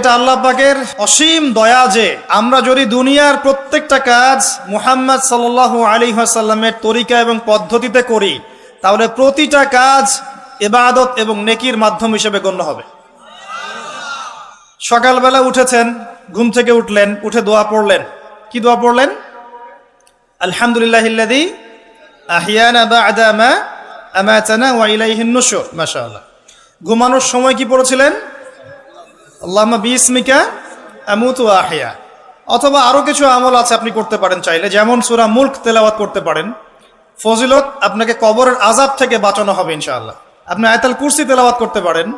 এটা আল্লাহ পাকের অসীম দয়া যে আমরা যদি দুনিয়ার প্রত্যেকটা কাজ মুহাম্মদ সাল্লাল্লাহু আলাইহি ওয়াসাল্লামের তরিকা এবং পদ্ধতিতে করি, তাহলে প্রতিটা কাজ ইবাদত এবং নেকির মাধ্যম হিসেবে গণ্য হবে। সকালবেলা উঠেছেন, ঘুম থেকে উঠলেন, উঠে দোয়া পড়লেন। কি দোয়া পড়লেন? আলহামদুলিল্লাহিল্লাযী আহিয়ানা বা'দা মা আমাতানা ওয়া ইলাইহিন নুশুর। মাশাআল্লাহ। ঘুমানোর সময় কি পড়েছিলেন? আল্লাহুম্মা বিইসমিকা আমুতু ওয়া আহইয়া। অথবা আরো কিছু আমল আছে আপনি করতে পারেন চাইলে, যেমন সূরা মুলক তেলাওয়াত করতে পারেন। ফজিলত, আপনাকে কবরের আযাব থেকে বাঁচানো হবে ইনশাআল্লাহ। আপনি আয়াতুল কুরসি তেলাওয়াত করতে পারেন।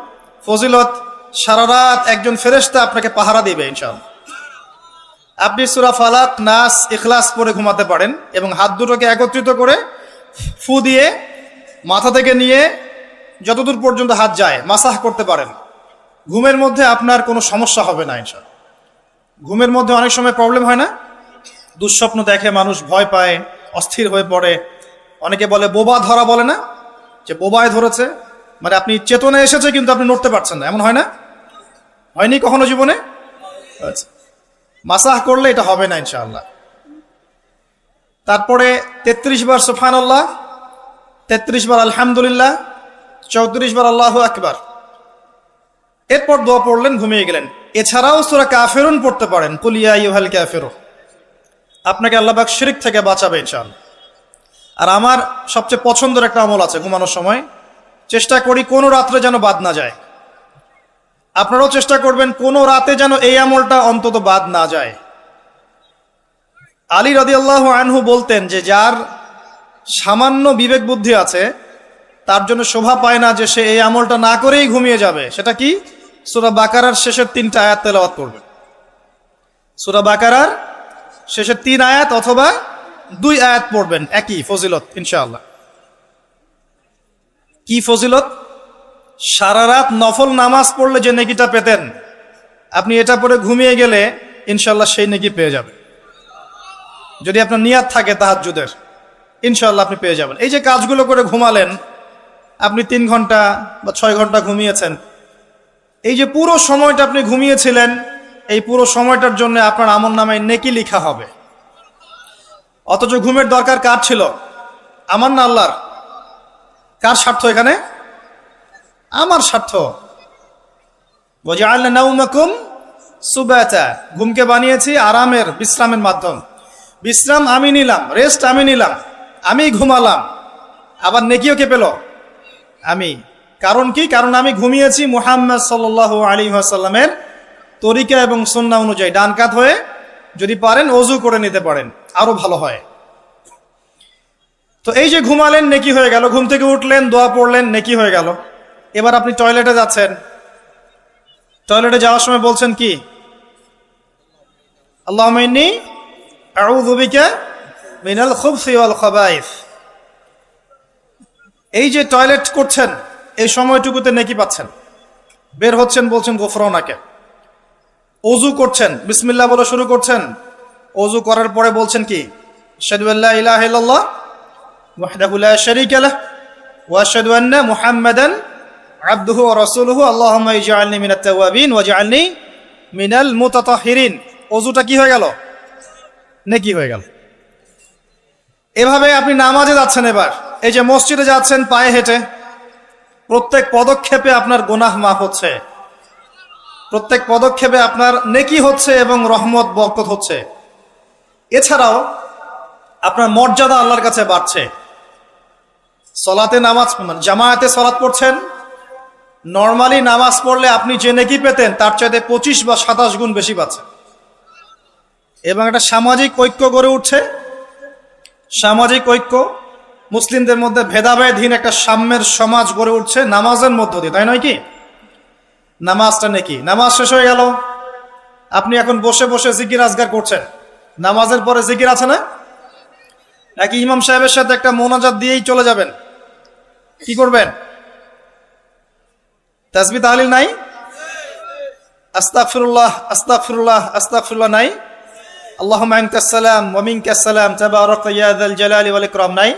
ফজিলত, সারা রাত একজন ফেরেশতা আপনাকে পাহারা দিবে ইনশাআল্লাহ। আপনি সূরা ফালাক, নাস, ইখলাস পড়ে ঘুমাতে পারেন এবং হাত দুটোকে একত্রিত করে ফু দিয়ে মাথা থেকে নিয়ে যতদূর পর্যন্ত হাত যায় মাসাহ করতে পারেন। ঘুমের মধ্যে আপনার কোনো সমস্যা হবে না ইনশাআল্লাহ। ঘুমের মধ্যে অনেক সময় প্রবলেম হয় না? দুঃস্বপ্ন দেখে মানুষ, ভয় পায়, অস্থির হয়ে পড়ে। অনেকে বলে বোবা ধরা, বলে না যে বোবায় ধরেছে, মানে আপনি চেতনা এসেছে কিন্তু আপনি নড়তে পারছেন না, এমন হয় না? হয়নি কখনো জীবনে? আচ্ছা, মাসাহ করলে এটা হবে না ইনশাআল্লাহ। তারপরে 33 বার সুবহানাল্লাহ, 33 বার আলহামদুলিল্লাহ, 34 বার আল্লাহু আকবার। এরপর দোয়া পড়লেন, ঘুমিয়ে গেলেন। এছাড়াও সূরা কাফিরুন পড়তে পারেন, কুল ইয়া আইয়ুহাল কাফিরুন। আপনাকে আল্লাহ পাক শিরক থেকে বাঁচাবে ইনশাআল্লাহ। আর আমার সবচেয়ে পছন্দের একটা আমল আছে ঘুমানোর সময়, চেষ্টা করি কোনো রাত্রে যেন বাদ না যায়। আপনারাও চেষ্টা করবেন কোনো রাতে যেন এই আমলটা অন্তত বাদ না যায়। আলী রাদিয়াল্লাহু আনহু বলতেন যে যার সামান্য বিবেক বুদ্ধি আছে তার জন্য শোভা পায় না যে সে এই আমলটা না করেই ঘুমিয়ে যাবে। সেটা কি? সূরা বাকারার শেষের 3টা আয়াত তেলাওয়াত করবে। সূরা বাকারার শেষের 3 আয়াত অথবা 2 আয়াত পড়বেন, একই ফজিলত ইনশাআল্লাহ। কি ফজিলত? সারা রাত নফল নামাজ পড়লে যে নেকিটা পেতেন, আপনি এটা পড়ে ঘুমিয়ে গেলে ইনশাআল্লাহ সেই নেকি পেয়ে যাবেন। যদি আপনার নিয়াত থাকে তাহাজ্জুদের, ইনশাআল্লাহ আপনি পেয়ে যাবেন। এই যে কাজগুলো করে ঘুমালেন, আপনি 3 ঘন্টা বা 6 ঘন্টা ঘুমিয়েছেন, এই যে পুরো সময়টা আপনি ঘুমিয়েছিলেন, এই পুরো সময়টার জন্য আপনার আমলনামায় নেকি লেখা হবে। অথচ ঘুমের দরকার কার ছিল? আমার না আল্লাহর? কার স্বার্থ এখানে? আমার স্বার্থ। ওয়াজআলনা নাওমাকুম সুবাতা, ঘুমকে বানিয়েছি আরামের, বিশ্রামের মাধ্যম। বিশ্রাম আমি নিলাম, রেস্ট আমি নিলাম, আমি ঘুমালাম, আবার নেকিও কে পেল? আমি। কারণ কি? কারণ আমি ঘুমিয়েছি মুহাম্মদ সাল্লাল্লাহু আলাইহি ওয়াসাল্লামের তরিকা এবং সুন্নাহ অনুযায়ী। ডান কাত হয়ে যদি পারেন ওযু করে নিতে পারেন, আরো ভালো হয়। তো এই যে ঘুমালেন, নেকি হয়ে গেল। ঘুম থেকে উঠলেন, দোয়া পড়লেন, নেকি হয়ে গেল। এবার আপনি টয়লেটে যাচ্ছেন, টয়লেটে যাওয়ার সময় বলছেন কি? আল্লাহুম্মা ইন্নী আউযু বিকা মিনাল খুবসি ওয়াল খাবাইস। এই যে টয়লেট করছেন, এই সময়টুকুতে নেকি পাচ্ছেন। বের হচ্ছেন, বলছেন গফরানাকে। ওযু করছেন, বিসমিল্লাহ বলে শুরু করছেন। ওযু করার পরে বলছেন কি? আশহাদু আল্লা ইলাহা ইল্লাল্লাহ ওয়াহদাহু লা শারীকা লাহু ওয়া আশহাদু আন্না মুহাম্মাদান আবদুহু ওয়া রাসূলুহু আল্লাহুম্মা ইজআলনি মিনাত তাওয়াবিন ওয়াজআলনি মিনাল মুতাতাহহিরিন। ওযুটা কি হয়ে গেল? নেকি হয়ে গেল। এভাবে আপনি নামাজে যাচ্ছেন। এবার এই যে মসজিদে যাচ্ছেন পায়ে হেঁটে, প্রত্যেক পদক্ষেপে আপনার গুনাহ মাফ হচ্ছে, প্রত্যেক পদক্ষেপে আপনার নেকি হচ্ছে এবং রহমত বরকত হচ্ছে। এছাড়াও আপনার মর্যাদা আল্লাহর কাছে বাড়ছে। সলাতে নামাজ, জামায়াতে সলাত পড়ছেন, নর্মালি নামাজ পড়লে আপনি যে নেকি পেতেন তার চাইতে 25 বা 27 গুণ বেশি পাচ্ছেন। এবং একটা সামাজিক ঐক্য গড়ে উঠছে। সামাজিক ঐক্য, মুসলিমদের মধ্যে ভেদাভেদহীন একটা সাম্যের সমাজ গড়ে উঠছে নামাজের মধ্য দিয়ে, তাই নয় কি? নামাজটা নেকি। নামাজ শেষ হয়ে গেল, আপনি এখন বসে বসে জিকির আজগার করছেন। নামাজের পরে জিকির আছে না? নাকি ইমাম সাহেবের সাথে একটা মোনাজাত দিয়েই চলে যাবেন? কি করবেন? তাসবিহ তাহলিল নাই? আস্তাগফিরুল্লাহ আস্তাগফিরুল্লাহ আস্তাগফিরুল্লাহ নাই? আল্লাহুম্মা আনতাস সালাম ওয়া মিনকাস সালাম তাবারাকা ইয়া যাল জালালি ওয়াল ইকরাম নাই?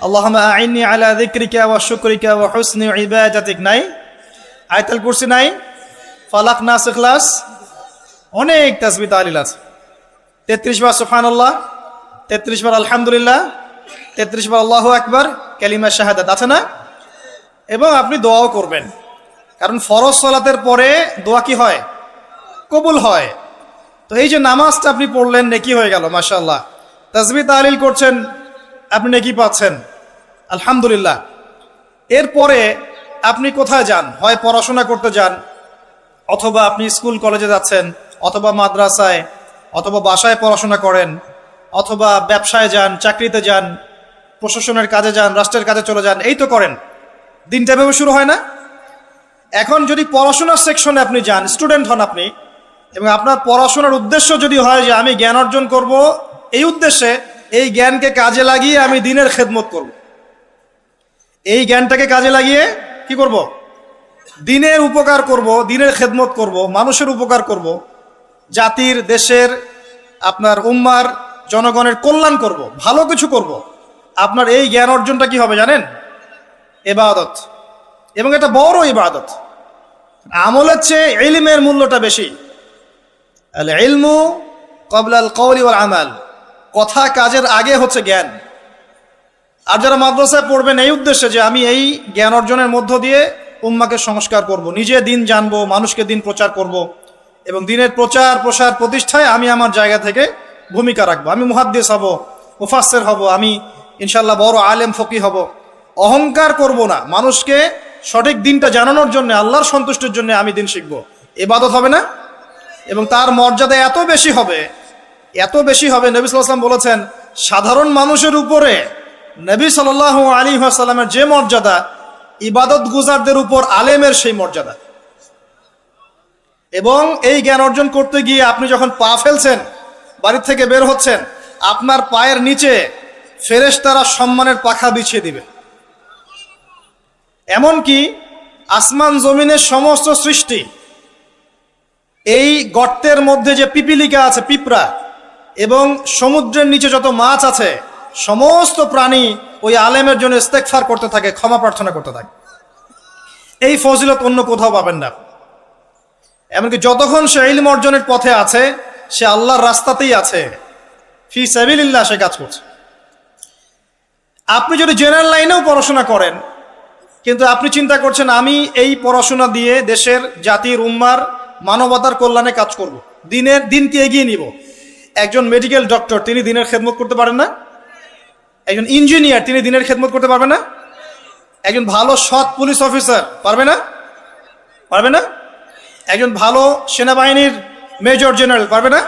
আল্লাহুম্মা আইন্নি আলা যিকরিকা ওয়া শুকরিকা ওয়া হুসনি ইবাদাতিক নাই? আয়াতুল কুরসি নাই? ফালাক নাস ইখলাস, অনেক তাসবিহ তাহলিল আছে। 33 বার সুবহানাল্লাহ, 33 বার আলহামদুলিল্লাহ, 33 বার আল্লাহু আকবার, কালিমা শাহাদাত আছে না? এবং আপনি দোয়াও করবেন, কারণ ফরজ সালাতের পরে দোয়া কি হয়? কবুল হয়। তো এই যে নামাজটা আপনি পড়লেন, নেকি হয়ে গেল মাশাআল্লাহ। তাসবিহ তাহলিল করছেন, আপনি নেকি পাচ্ছেন, আলহামদুলিল্লাহ। এরপরে আপনি কোথায় যান? হয় পড়াশোনা করতে যান, অথবা আপনি স্কুল কলেজে যাচ্ছেন, অথবা মাদ্রাসায়, অথবা বাসায় পড়াশোনা করেন, অথবা ব্যবসায় যান, চাকরিতে যান, প্রশাসনের কাজে যান, রাষ্ট্রের কাজে চলে যান, এই তো করেন। দিনটা এভাবে শুরু হয় না? এখন যদি পড়াশোনার সেকশনে আপনি যান, স্টুডেন্ট হন আপনি, এবং আপনার পড়াশোনার উদ্দেশ্য যদি হয় যে আমি জ্ঞান অর্জন করব, এই উদ্দেশ্যে এই জ্ঞানকে কাজে লাগিয়ে আমি দ্বীনের খেদমত করব, এই জ্ঞানটাকে কাজে লাগিয়ে কি করব? দ্বীনের উপকার করব, দ্বীনের খেদমত করব, মানুষের উপকার করব, জাতির, দেশের, আপনার উম্মার, জনগণের কল্যাণ করব, ভালো কিছু করব। আপনার এই জ্ঞান অর্জনটা কি হবে জানেন? ইবাদত, এবং এটা বড় ইবাদত। আমলের চেয়ে ইলমের মূল্যটা বেশি। আল ইলমু ক্বাবলা আল কওলি ওয়াল আমাল, কথা কাজের আগে হচ্ছে জ্ঞান। আর যারা মাদ্রাসায় পড়বেন এই উদ্দেশ্যে যে আমি এই জ্ঞান অর্জনের মধ্য দিয়ে উম্মাকে সংস্কার করব, নিজে দিন জানবো, মানুষকে দিন প্রচার করব, এবং দিনের প্রচার প্রসার প্রতিষ্ঠায় আমি আমার জায়গা থেকে ভূমিকা রাখবো। আমি মুহাদ্দিস হব, মুফাসসির হব, আমি ইনশাআল্লাহ বড় আলেম ফকি হব। অহংকার করব না, মানুষকে সঠিক দিনটা জানানোর জন্য, আল্লাহর সন্তুষ্টির জন্য আমি দিন শিখবো। ইবাদত হবে না? এবং তার মর্যাদা এত বেশি হবে, এত বেশি হবে। নবী সাল্লাল্লাহু আলাইহি ওয়াসাল্লাম বলেছেন, সাধারণ মানুষের উপরে নবী সাল্লাল্লাহু আলাইহি ওয়াসাল্লামের যে মর্যাদা, ইবাদত গুজারদের উপর আলেমের সেই মর্যাদা। এবং এই জ্ঞান অর্জন করতে গিয়ে আপনি যখন পা ফেলছেন, বাড়ি থেকে বের হচ্ছেন, আপনার পায়ের নিচে ফেরেশতারা সম্মানের পাখা বিছিয়ে দিবে। এমনকি আসমান জমিনের সমস্ত সৃষ্টি, এই গর্তের মধ্যে যে পিপিলিকা আছে, পিঁপড়া, এবং সমুদ্রের নিচে যত মাছ আছে, সমস্ত প্রাণী ওই আলেমের জন্য ইস্তেগফার করতে থাকে, ক্ষমা প্রার্থনা করতে থাকে। এই ফজিলত অন্য কোথাও পাবেন না। এমনকি যতক্ষণ সে ইলম অর্জনের পথে আছে, সে আল্লাহর রাস্তাতেই আছে, ফি সাবিলিল্লাহ সে কাজ করছে। আপনি যদি জেনারেল লাইনেও পড়াশোনা করেন, কিন্তু আপনি চিন্তা করছেন আমি এই পড়াশোনা দিয়ে দেশের, জাতির, উম্মার, মানবতার কল্যাণে কাজ করব, দিনকে এগিয়ে নিব। একজন মেডিকেল ডক্টর, তিনি দিনের খেদমত করতে পারেন না? একজন ইঞ্জিনিয়ার, তিনি দিনের খেদমত করতে পারবে না? একজন ভালো সৎ পুলিশ অফিসার পারবে না? পারবে না? একজন ভালো সেনাবাহিনীর মেজর জেনারেল পারবে না?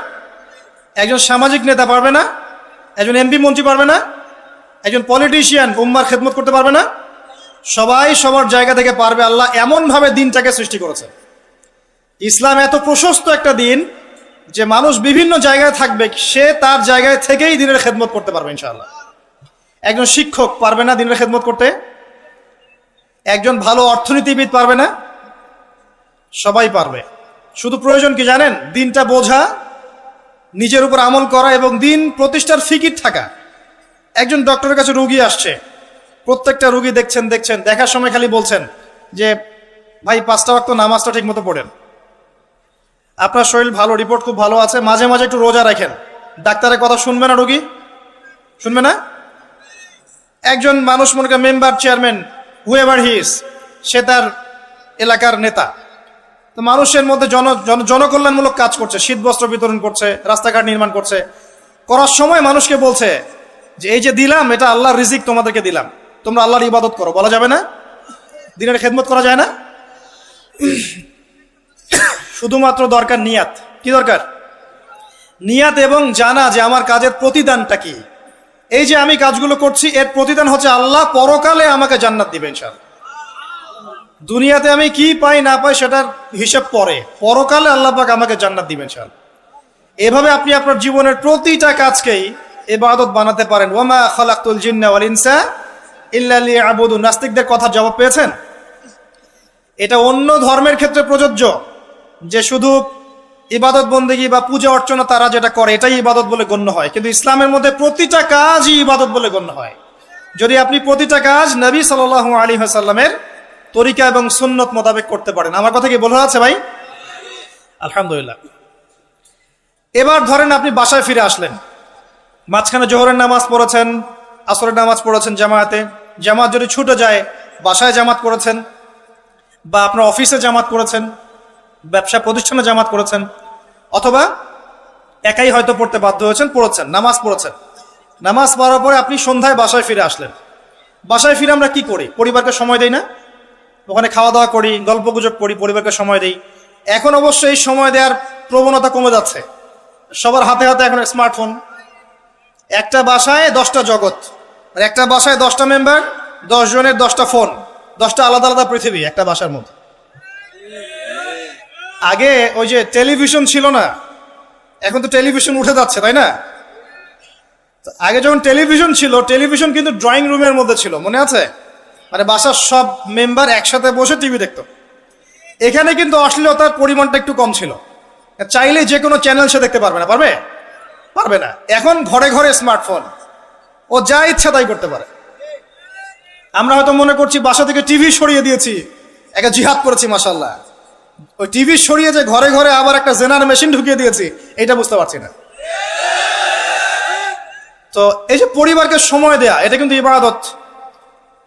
একজন সামাজিক নেতা পারবে না? একজন এমপি মন্ত্রী পারবে না? একজন পলিটিশিয়ান উম্মার খেদমত করতে পারবে না? সবাই সবার জায়গা থেকে পারবে। আল্লাহ এমনভাবে দিনটাকে সৃষ্টি করেছে। ইসলাম এত প্রশস্ত একটা দিন যে মানুষ বিভিন্ন জায়গায় থাকবে, সে তার জায়গায় থেকেই দিনের খেদমত করতে পারবে ইনশাআল্লাহ। একজন শিক্ষক পারবে না দিনের খেদমত করতে? একজন ভালো অর্থনীতিবিদ পারবে না? সবাই পারবে। শুধু প্রয়োজন কি জানেন? দিনটা বোঝা, নিজের উপর আমল করা, এবং দিন প্রতিষ্ঠার ফিকির থাকা। একজন ডক্টরের কাছে রোগী আসছে, প্রত্যেকটা রোগী দেখছেন, দেখার সময় খালি বলছেন যে ভাই 5 ওয়াক্ত নামাজটা ঠিক মতো পড়েন, আপনার শরীর ভালো, রিপোর্ট খুব ভালো আছে, মাঝে মাঝে একটু রোজা রাখেন। ডাক্তারের কথা শুনবে না রোগী? শুনবে না? একজন মানুষ, মনে করেন member, chairman, whoever he is, সে তার এলাকার নেতা, তো মানুষের মধ্যে জনকল্যাণমূলক কাজ করছে, শীত বস্ত্র বিতরণ করছে, রাস্তাঘাট নির্মাণ করছে, করার সময় মানুষকে বলছে যে এই যে দিলাম, এটা আল্লাহর রিজিক, তোমাদেরকে দিলাম, তোমরা আল্লাহর ইবাদত করো। বলা যাবে না? দিনের খেদমত করা যায় না? শুধুমাত্র দরকার নিয়াত। কি দরকার? নিয়াত, এবং জানা যে আমার কাজের প্রতিদানটা কি। এই যে আমি কাজগুলো করছি, এর প্রতিদান হচ্ছে আল্লাহ পরকালে আমাকে জান্নাত দিবে ইনশাআল্লাহ। দুনিয়াতে আমি কি পাই না পাই সেটার হিসাব পরে, পরকালে আল্লাহ পাক আমাকে জান্নাত দিবেন ইনশাআল্লাহ। এভাবে আপনি আপনার জীবনের প্রতিটা কাজকেই ইবাদত বানাতে পারেন। ওয়ামা খালাকতুল জিন্না ওয়াল ইনসা ইল্লা লিয়াবুদুন। নাস্তিকদের কথা জবাব পেয়েছেন? এটা অন্য ধর্মের ক্ষেত্রে প্রযোজ্য, যে শুধু ইবাদত বন্দেগী বা পূজা অর্চনা তারা যেটা করে এটাই ইবাদত বলে গণ্য হয়, কিন্তু ইসলামের মধ্যে প্রতিটা কাজই ইবাদত বলে গণ্য হয় যদি আপনি প্রতিটা কাজ নবী সাল্লাল্লাহু আলাইহি ওয়াসাল্লামের তরিকা এবং সুন্নত মোতাবেক করতে পারেন। আমার কথা কি বোঝা যাচ্ছে ভাই? আলহামদুলিল্লাহ। এবার ধরেন আপনি বাসায় ফিরে আসলেন, মাঝখানে জোহরের নামাজ পড়েছেন, আসরের নামাজ পড়েছেন জামাতে, জামাত যদি ছুটে যায় বাসায় জামাত করেছেন, বা আপনার অফিসে জামাত করেছেন, ব্যবসা প্রতিষ্ঠানে জামাত করেছেন, অথবা একাই হয়তো পড়তে বাধ্য হয়েছেন, পড়েছেন, নামাজ পড়েছেন। নামাজ পড়ার পরে আপনি সন্ধ্যায় বাসায় ফিরে আসলেন। বাসায় ফিরে আমরা কি করি? পরিবারকে সময় দেই না? ওখানে খাওয়া দাওয়া করি, গল্প গুজব করি, পরিবারকে সময় দেই। এখন অবশ্য এই সময় দেওয়ার প্রবণতা কমে যাচ্ছে, সবার হাতে হাতে এখন স্মার্টফোন। একটা বাসায় 10টা জগৎ, মানে একটা বাসায় 10টা মেম্বার, 10 জনের 10টা ফোন, 10টা আলাদা আলাদা পৃথিবী একটা বাসার মধ্যে। আগে ওই যে টেলিভিশন ছিল না, এখন তো টেলিভিশন উঠে যাচ্ছে, তাই না? আগে যখন টেলিভিশন ছিল, টেলিভিশন কিন্তু ড্রয়িং রুমের মধ্যে ছিল, মনে আছে? মানে বাসার সব মেম্বার একসাথে বসে টিভি দেখতো। এখানে কিন্তু অশ্লীলতার পরিমাণটা একটু কম ছিল, চাইলে যে কোনো চ্যানেল সে দেখতে পারবে না, পারবে না। এখন ঘরে ঘরে স্মার্টফোন, ও যা ইচ্ছা তাই করতে পারে। আমরা হয়তো মনে করছি বাসা থেকে টিভি সরিয়ে দিয়েছি, একটা জিহাদ করেছি, মাশাআল্লাহ। ওই টিভি সরিয়ে যে ঘরে ঘরে আবার একটা জেনার মেশিন ঢুকিয়ে দিয়েছি, এটা বুঝতে পারছি না। তো এই যে পরিবারকে সময় দেয়া, এটা কিন্তু ইবাদত।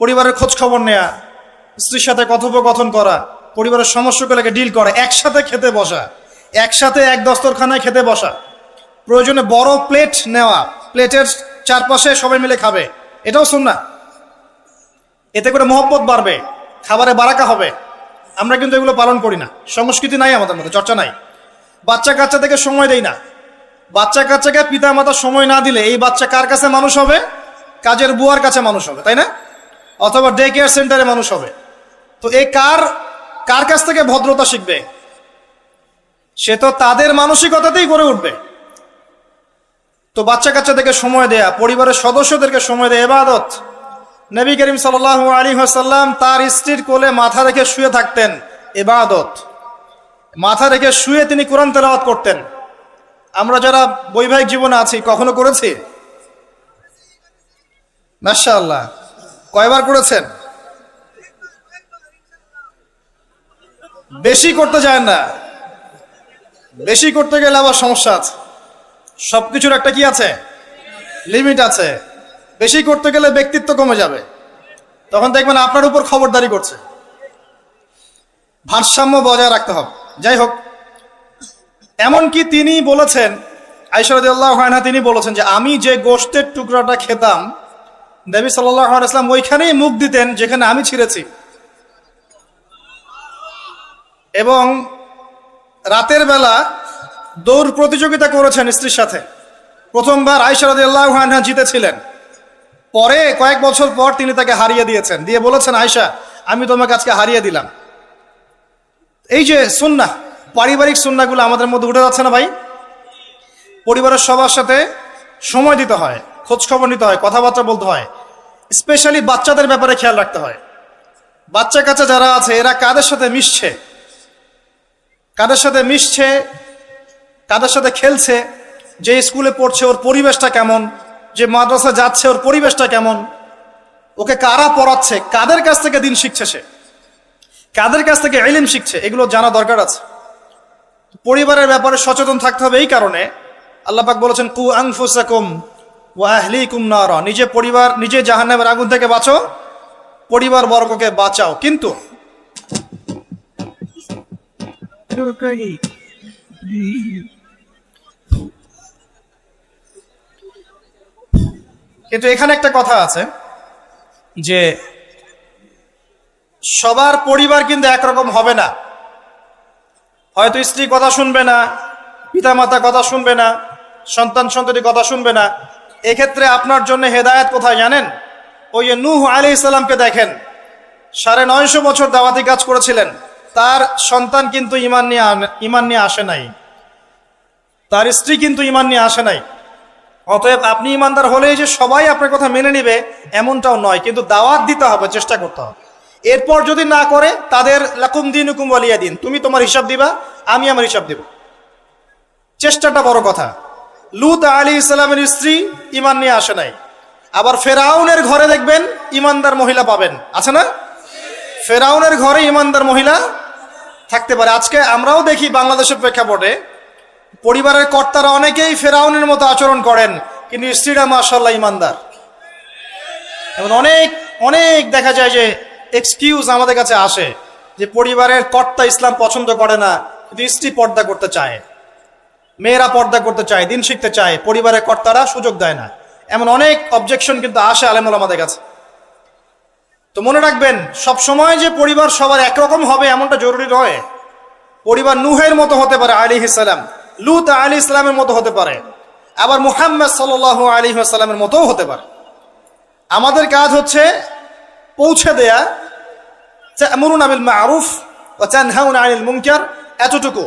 পরিবারের খোঁজ খবর নেয়া, স্ত্রীর সাথে কথোপকথন করা, পরিবারের সমস্যাগুলোকে ডিল করা, একসাথে খেতে বসা, একসাথে এক দস্তরখানায় খেতে বসা, প্রয়োজনে বড় প্লেট নেওয়া, প্লেটের চারপাশে সবাই মিলে খাবে, এটাও সুন্নাহ। এতে করে মহব্বত বাড়বে, খাবারে বারাকা হবে। আমরা কিন্তু এগুলো পালন করি না, সংস্কৃতি নাই আমাদের মধ্যে, চর্চা নাই। বাচ্চা কাচ্চা থেকে সময় দেই না। বাচ্চা কাচ্চাকে পিতা মাতা সময় না দিলে এই বাচ্চা কার কাছে মানুষ হবে? কাজের বুয়ার কাছে মানুষ হবে, তাই না? অথবা ডে কেয়ার সেন্টারে মানুষ হবে। তো এই কার কাছ থেকে ভদ্রতা শিখবে? সে তো তাদের মানসিকতাতেই গড়ে উঠবে। তো বাচ্চা কাচ্চাদেরকে সময় দেয়া, পরিবারের সদস্যদেরকে সময় দেয়া ইবাদত। নবী করিম সাল্লাল্লাহু আলাইহি ওয়াসাল্লাম তার স্ত্রীর কোলে মাথা রেখে শুয়ে থাকতেন, ইবাদত। মাথা রেখে শুয়ে তিনি কোরআন তেলাওয়াত করতেন। আমরা যারা বৈবাহিক জীবনে আছি, কখনো করেছি? মাশাআল্লাহ, কয়বার করেছেন? বেশি করতে যায় না, বেশি করতে গেলে আবার সমস্যা আছে। সবকিছুর একটা কি আছে? লিমিট আছে। বেশি করতে গেলে ব্যক্তিত্ব কমে যাবে, তখন দেখবেন আপনার উপর খবরদারি করছে। ভারসাম্য বজায় রাখতে হবে। যাই হোক, এমনকি তিনি বলেছেন, আয়েশা রাদিয়াল্লাহু আনহা তিনি বলেছেন যে আমি যে গোশতের টুকরাটা খেতাম, নবী সাল্লাল্লাহু আলাইহি ওয়াসাল্লাম ওইখানেই মুখ দিতেন যেখানে আমি ছিঁড়েছি। এবং রাতের বেলা দৌড় প্রতিযোগিতা করেছেন স্ত্রীর সাথে। প্রথমবার আয়েশা রাদিয়াল্লাহু আনহা জিতেছিলেন, পরে কয়েক বছর পর তিনি তাকে হারিয়ে দিয়েছেন, দিয়ে বলেছেন, আয়েশা আমি তোমাকে আজকে হারিয়ে দিলাম। এই যে সুন্নাহ, পারিবারিক সুন্নাহগুলো আমাদের মধ্যে উঠে যাচ্ছে না ভাই? পরিবারের সবার সাথে সময় দিতে হয়, খোঁজ খবর নিতে হয়, কথাবার্তা বলতে হয়। স্পেশালি বাচ্চাদের ব্যাপারে খেয়াল রাখতে হয়। বাচ্চা কাচ্চা যারা আছে এরা কাদের সাথে মিশছে, কাদের সাথে মিশছে, কাদের সাথে খেলছে, যে স্কুলে পড়ছে ওর পরিবেশটা কেমন, যে মাদ্রাসা যাচ্ছে ওর পরিবেশটা কেমন, ওকে কারা পড়াচ্ছে, কাদের কাছ থেকে দিন শিখছে, সে কাদের কাছ থেকে ইলম শিখছে, এগুলো জানা দরকার আছে। পরিবারের ব্যাপারে সচেতন থাকতে হবে। এই কারণে আল্লাহ পাক বলেছেন, কু আনফুসাকুম ওয়া আহলিকুম নারা, নিজে পরিবার, নিজে জাহান্নামের আগুন থেকে বাঁচো, পরিবার বর্গকে বাঁচাও। কিন্তু এখানে একটা কথা আছে যে সবার পরিবার কিন্তু একরকম হবে না। হয়তো স্ত্রী কথা শুনবে না, পিতামাতা কথা শুনবে না, সন্তান সন্ততি কথা শুনবে না। এক্ষেত্রে আপনার জন্য হেদায়েত কোথায় জানেন? ওই যে নূহ আলাইহিস সালামকে দেখেন, 950 বছর দাওয়াতি কাজ করেছিলেন, তার সন্তান কিন্তু ঈমান নিয়ে আসে নাই, তার স্ত্রী কিন্তু ঈমান নিয়ে আসে নাই। অতএব আপনি ঈমানদার হলেই যে সবাই আপনার কথা মেনে নেবে এমনটাও নয়, কিন্তু দাওয়াত দিতে হবে, চেষ্টা করতে হবে। এরপর যদি না করে, তাদের লাকুম দীনুকুম ওয়ালিয়া দিন, তুমি তোমার হিসাব দিবা, আমি আমার হিসাব দিব। চেষ্টাটা বড় কথা। লূত আলাইহিস সালামের স্ত্রী ঈমান নিয়ে আসে নাই। আবার ফেরাউনের ঘরে দেখবেন ঈমানদার মহিলা পাবেন, আছে না? ফেরাউনের ঘরে ঈমানদার মহিলা থাকতে পারে। আজকে আমরাও দেখি বাংলাদেশের প্রেক্ষাপটে পরিবারের কর্তারা অনেকেই ফেরাউনের মতো আচরণ করেন, কিন্তু স্ত্রীরা মাশাআল্লাহ ইমানদার। এমন অনেক অনেক দেখা যায় যে এক্সকিউজ আমাদের কাছে আসে যে পরিবারের কর্তা ইসলাম পছন্দ করে না, কিন্তু স্ত্রী পর্দা করতে চায়, মেয়েরা পর্দা করতে চায়, দিন শিখতে চায়, পরিবারের কর্তারা সুযোগ দেয় না। এমন অনেক অবজেকশন কিন্তু আসে আলেম ওলামাদের কাছে। তো মনে রাখবেন, সব সময় যে পরিবার সবার একরকম হবে এমনটা জরুরি নয়। পরিবার নূহের মতো হতে পারে আলাইহিস সালাম, লূত আলাইহিস সালামের মতো হতে পারে, আবার মুহাম্মদ সাল্লাল্লাহু আলাইহি ওয়াসাল্লামের মতোও হতে পারে। আমাদের কাজ হচ্ছে পৌঁছে দেয়া, তা'মুরুনা বিল মা'রুফ ওয়া তানহাউনা আনিল মুনকার, এতটুকু।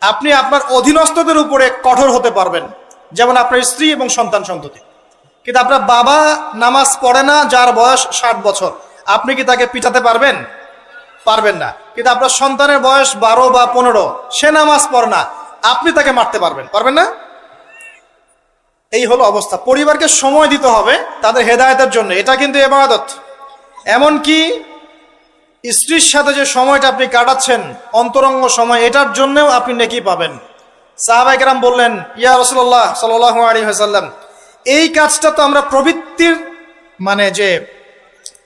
আপনি আপনার অধীনস্থদের উপরে কঠোর হতে পারবেন, যেমন আপনার স্ত্রী এবং সন্তান সন্ততি। কিন্তু আপনার বাবা নামাজ পড়ে না, যার বয়স 60 বছর, আপনি কি তাকে পিটাতে পারবেন? পারবেন না। কিন্তু আপনার সন্তানের বয়স 12 বা 15, সে নামাজ পড়ে না, আপনি তাকে মারতে পারবেন? পারবেন না। এই হলো অবস্থা। পরিবারকে সময় দিতে হবে তাদের হেদায়েতের জন্য, এটা কিন্তু ইবাদত। এমনকি স্ত্রীর সাথে যে সময়টা আপনি কাটাচ্ছেন, অন্তরঙ্গ সময়, এটার জন্যও আপনি নেকি পাবেন। সাহাবায়ে কেরাম বললেন, ইয়া রাসূলুল্লাহ সাল্লাল্লাহু আলাইহি ওয়াসাল্লাম, এই কাজটা তো আমরা প্রবৃত্তির মানে যে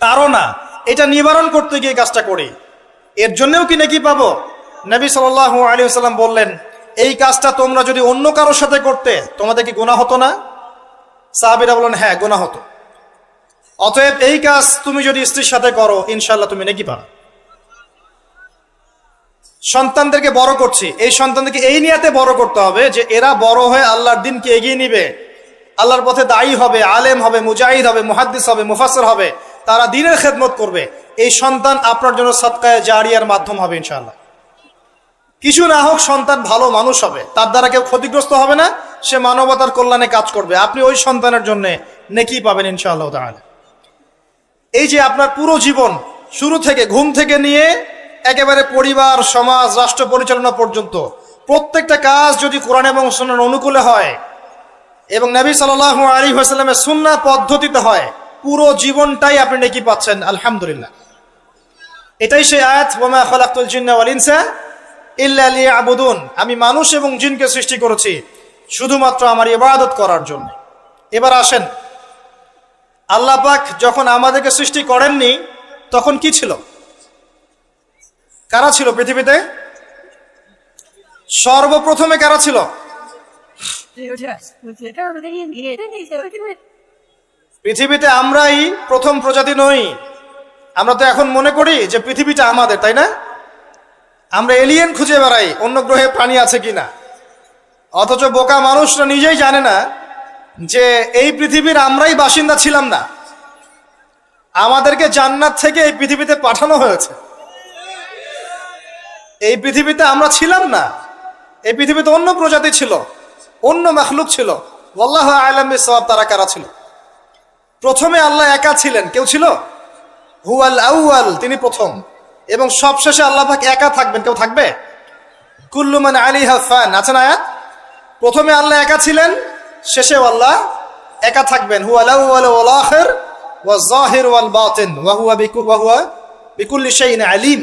তাড়না, এটা নিবারণ করতে গিয়ে কাজটা করি, এর জন্যও কি নেকি পাবো? নবী সাল্লাল্লাহু আলাইহি ওয়াসাল্লাম বললেন, এই কাজটা তোমরা যদি অন্য কারোর সাথে করতে তোমাদের কি গুনাহ হতো না? সাহাবীরা বললেন, হ্যাঁ গুনাহ হতো। অতএব এই কাজ তুমি যদি স্ত্রীর সাথে করো, ইনশাআল্লাহ তুমি নেকি পাবে। সন্তানদেরকে বড় করছি, এই সন্তানদেরকে এই নিয়াতে বড় করতে হবে যে এরা বড় হয়ে আল্লাহর দ্বীনকে এগিয়ে নিবে, আল্লাহর পথে দায়ী হবে, আলেম হবে, মুজাহিদ হবে, মুহাদ্দিস হবে, মুফাসসির হবে, তারা দ্বীনের খেদমত করবে। এই সন্তান আপনার জন্য সাদকায়ে জারিয়ার মাধ্যম হবে ইনশাআল্লাহ। কিছু না হোক, সন্তান ভালো মানুষ হবে, তার দ্বারা কেউ ক্ষতিগ্রস্ত হবে না, সে মানবতার কল্যাণে কাজ করবে, আপনি ওই সন্তানের জন্য নেকি পাবেন ইনশাআল্লাহ তাআলা। এই যে আপনার পুরো জীবন, শুরু থেকে ঘুম থেকে নিয়ে একেবারে পরিবার, সমাজ, রাষ্ট্র পরিচালনা পর্যন্ত প্রত্যেকটা কাজ যদি কোরআন এবং সুন্নাহর অনুকূলে হয় এবং নবী সাল্লাল্লাহু আলাইহি ওয়াসাল্লামের সুন্নাহ পদ্ধতিতে হয়, পুরো জীবনটাই আপনি নেকি পাচ্ছেন আলহামদুলিল্লাহ। এটাই সেই আয়াত, ওয়ামা খালাকতুল জিন্না ওয়াল ইনসা ইল্লা লিয়াবুদুন, আমি মানুষ এবং জিনকে সৃষ্টি করেছি শুধুমাত্র আমার ইবাদত করার জন্য। এবার আসেন, আল্লাহ পাক যখন আমাদেরকে সৃষ্টি করেননি তখন কি ছিল? কারা ছিল পৃথিবীতে? সর্বপ্রথমে কারা ছিল? পৃথিবীতে আমরাই প্রথম প্রজাতি নই। আমরা তো এখন মনে করি যে পৃথিবীটা আমাদের, তাই না? আমরা এলিয়েন খুঁজে বেড়াই, অন্য গ্রহে প্রাণী আছে কিনা, অথচ বোকা মানুষরা নিজেই জানে না যে এই পৃথিবীর আমরাই বাসিন্দা ছিলাম না, আমাদেরকে জান্নাত থেকে এই পৃথিবীতে পাঠানো হয়েছে। এই পৃথিবীতে আমরা ছিলাম না, এই পৃথিবীতে অন্য প্রজাতি ছিল, অন্য মাখলুক ছিল। ওয়াল্লাহু আ'লাম বিসওয়াব, তারা কারা ছিল? প্রথমে আল্লাহ একা ছিলেন, কেউ ছিল? হুয়াল আউয়াল, তিনি প্রথম, এবং সবশেষে আল্লাহ পাক একা থাকবেন, কেউ থাকবে? কুল্লু মান আলাইহা ফান, আছে না আয়াত? প্রথমে আল্লাহ একা ছিলেন, শেষে আল্লাহ একা থাকবেন। হুয়াল আউয়াল ওয়াল আখির ওয়াজ যাহির ওয়াল বাতিন ওয়া হুয়া বিকুল্লি শাইইন আলিম।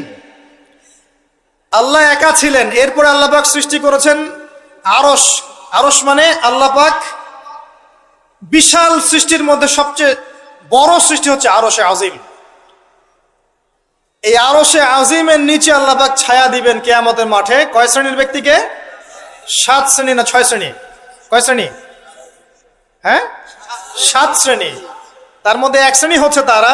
আল্লাহ একা ছিলেন, এরপরে আল্লাহ পাক সৃষ্টি করেছেন আরশ। আরশ মানে আল্লাহ পাক বিশাল সৃষ্টির মধ্যে সবচেয়ে বড় সৃষ্টি হচ্ছে আরশে আজিম। এই আরশে আজিমের নিচে আল্লাহ পাক ছায়া দিবেন কিয়ামতের মাঠে। কয় শ্রেণীর ব্যক্তিকে? 7 শ্রেণী না 6 শ্রেণী? কয় শ্রেণী? হ্যাঁ, 7 শ্রেণী। তার মধ্যে 1 শ্রেণী হচ্ছে তারা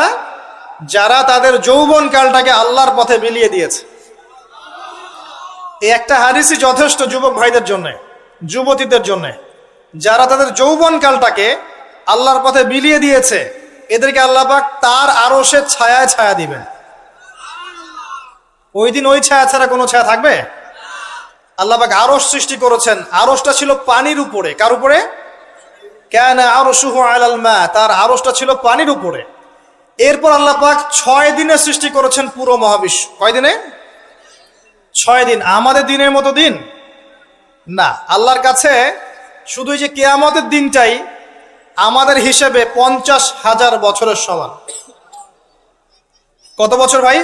যারা তাদের যৌবন কালটাকে আল্লাহর পথে বিলিয়ে দিয়েছে। এই একটা হাদিসই যথেষ্ট যুবক ভাইদের জন্য, যুবতীদের জন্য, যারা তাদের যৌবন কালটাকে আল্লাহর পথে বিলিয়ে দিয়েছে, এদেরকে আল্লাহ পাক তার আরশের ছায়ায় ছায়া দিবেন। ওই দিন ওই ছায়া ছাড়া কোনো ছায়া থাকবে? আল্লাহ পাক আরশ সৃষ্টি করেছেন, আরশটা ছিল পানির উপরে। কার উপরে? কানা আরশুহু আলাল মা, তার আরশটা ছিল পানির উপরে। এরপর আল্লাহ পাক 6 দিনে সৃষ্টি করেছেন পুরো মহাবিশ্ব। কয় দিনে? 6 দিন। আমাদের দিনের মতো দিন না, আল্লাহর কাছে শুধু যে কিয়ামতের দিনটাই আমাদের হিসেবে 50,000 বছরের সমান। কত বছর ভাই?